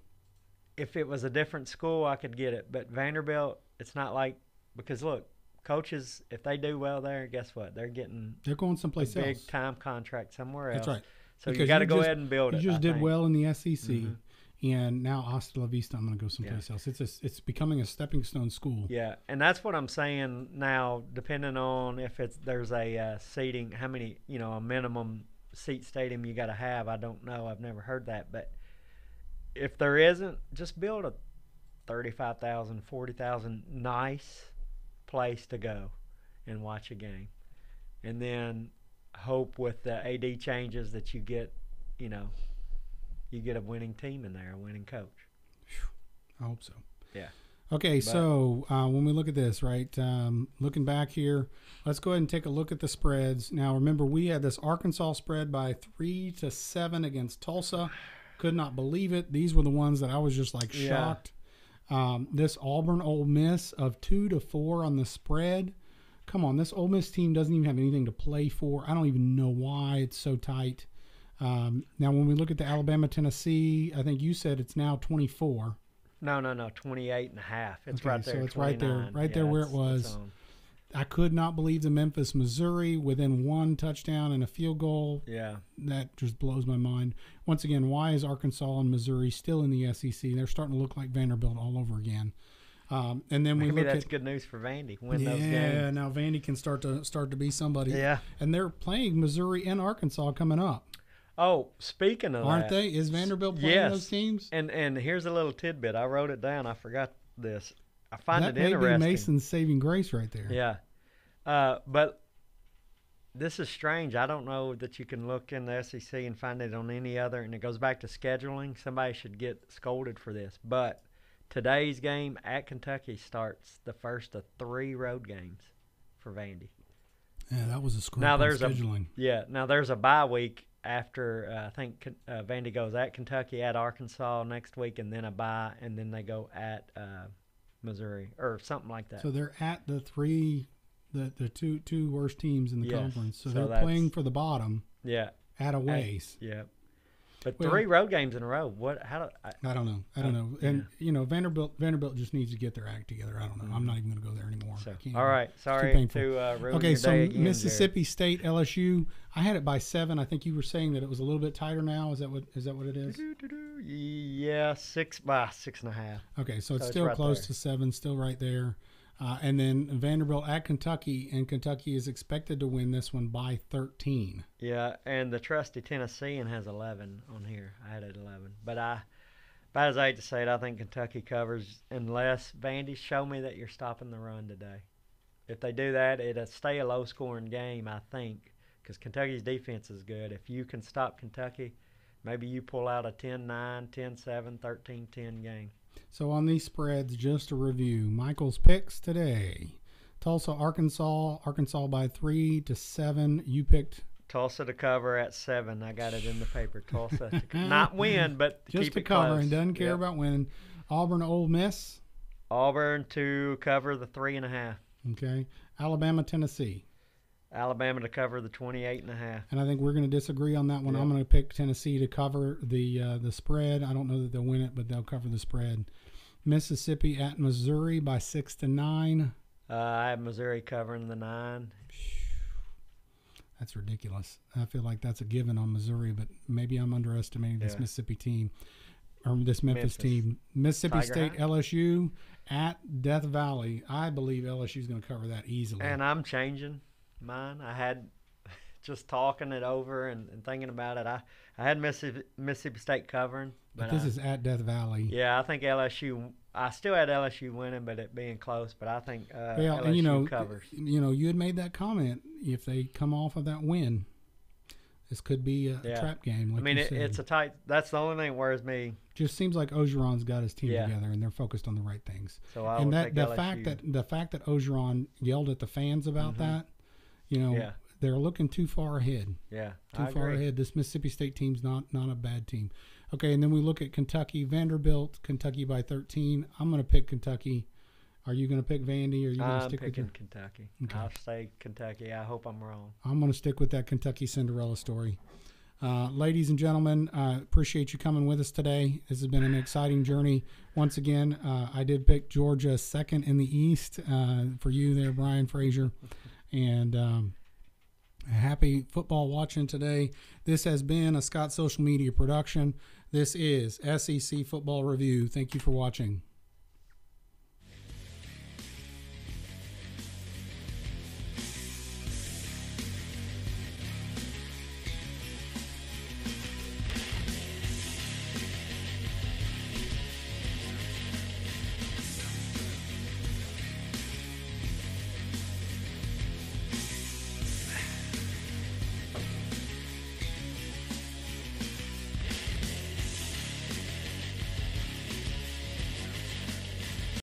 If it was a different school, I could get it. But Vanderbilt, it's not like – because, look, coaches, if they do well there, guess what? They're going someplace else. Big-time contract somewhere else. That's right. So you got to go ahead and build it. You just did well in the SEC. Mm-hmm. And now hasta la vista, I'm going to go someplace else. It's becoming a stepping stone school. Yeah, and that's what I'm saying now, depending on if there's a seating, how many, a minimum seat stadium you got to have. I don't know. I've never heard that. But if there isn't, just build a 35,000, 40,000 nice place to go and watch a game. And then hope with the AD changes that you get, you get a winning team in there, a winning coach. I hope so. Yeah. Okay, so when we look at this, right, looking back here, let's go ahead and take a look at the spreads. Now, remember, we had this Arkansas spread by 3-7 against Tulsa. Could not believe it. These were the ones that I was just like shocked. This Auburn Ole Miss of 2-4 on the spread. Come on, this Ole Miss team doesn't even have anything to play for. I don't even know why it's so tight. Now, when we look at the Alabama-Tennessee, I think you said it's now 24. No, 28.5. It's right there. So it's right there where it was. I could not believe the Memphis-Missouri within one touchdown and a field goal. Yeah. That just blows my mind. Once again, why is Arkansas and Missouri still in the SEC? They're starting to look like Vanderbilt all over again. And then maybe that's good news for Vandy. Win those games. Yeah, now Vandy can start to be somebody. Yeah. And they're playing Missouri and Arkansas coming up. Oh, speaking of aren't they? Is Vanderbilt playing those teams? And here's a little tidbit. I wrote it down. I forgot this. I find it interesting. That may be Mason's saving grace right there. Yeah. But this is strange. I don't know that you can look in the SEC and find it on any other, and it goes back to scheduling. Somebody should get scolded for this. But today's game at Kentucky starts the first of 3 road games for Vandy. Yeah, that was a screw up on scheduling. Now there's a bye week after I think Vandy goes at Kentucky, at Arkansas next week, and then a bye, and then they go at Missouri or something like that. So they're at the two worst teams in the conference. So they're playing for the bottom. Yeah. At a ways. Yeah. But 3 road games in a row. What? How? I don't know. I don't know. And Vanderbilt just needs to get their act together. I don't know. I'm not even going to go there anymore. So, all right. Sorry to ruin your day again, Mississippi State LSU. I had it by 7. I think you were saying that it was a little bit tighter now. Is that what it is? Yeah, 6.5. Okay, so it's still right close to 7. Still right there. And then Vanderbilt at Kentucky, and Kentucky is expected to win this one by 13. Yeah, and the trusty Tennessean has 11 on here. I had it 11. But bad as I hate to say it, I think Kentucky covers unless Vandy show me that you're stopping the run today. If they do that, it'll stay a low-scoring game, I think, because Kentucky's defense is good. If you can stop Kentucky, maybe you pull out a 10-9, 10-7, 13-10 game. So on these spreads, just to review, Michael's picks today: Tulsa, Arkansas by 3 to 7. You picked Tulsa to cover at 7. I got it in the paper. Tulsa to not win, but just keep to it cover close. And doesn't care about winning. Auburn, Ole Miss. Auburn to cover the 3.5. Okay. Alabama, Tennessee. Alabama to cover the 28.5. And I think we're going to disagree on that one. Yeah. I'm going to pick Tennessee to cover the spread. I don't know that they'll win it, but they'll cover the spread. Mississippi at Missouri by 6 to 9. I have Missouri covering the 9. That's ridiculous. I feel like that's a given on Missouri, but maybe I'm underestimating this Mississippi team or this Memphis team. Mississippi State, LSU at Death Valley. I believe LSU is going to cover that easily. And I'm changing mine. I had just talking it over and thinking about it. I had Mississippi State covering. But this is at Death Valley. Yeah, I think LSU. I still had LSU winning, but it being close. But I think LSU covers. You had made that comment. If they come off of that win, this could be a trap game. Like it's a tight. That's the only thing that worries me. Just seems like Ogeron's got his team together, and they're focused on the right things. So I would pick LSU. The fact that Ogeron yelled at the fans about that, they're looking too far ahead. Yeah, too far ahead. This Mississippi State team's not a bad team. Okay, and then we look at Kentucky, Vanderbilt, Kentucky by 13. I'm going to pick Kentucky. Are you going to pick Vandy, or are you going to stick with Kentucky? Okay. I'll say Kentucky. I hope I'm wrong. I'm going to stick with that Kentucky Cinderella story. Ladies and gentlemen, I appreciate you coming with us today. This has been an exciting journey. Once again, I did pick Georgia second in the East for you there, Brian Frazier. And happy football watching today. This has been a Scott Social Media production. This is SEC Football Review. Thank you for watching.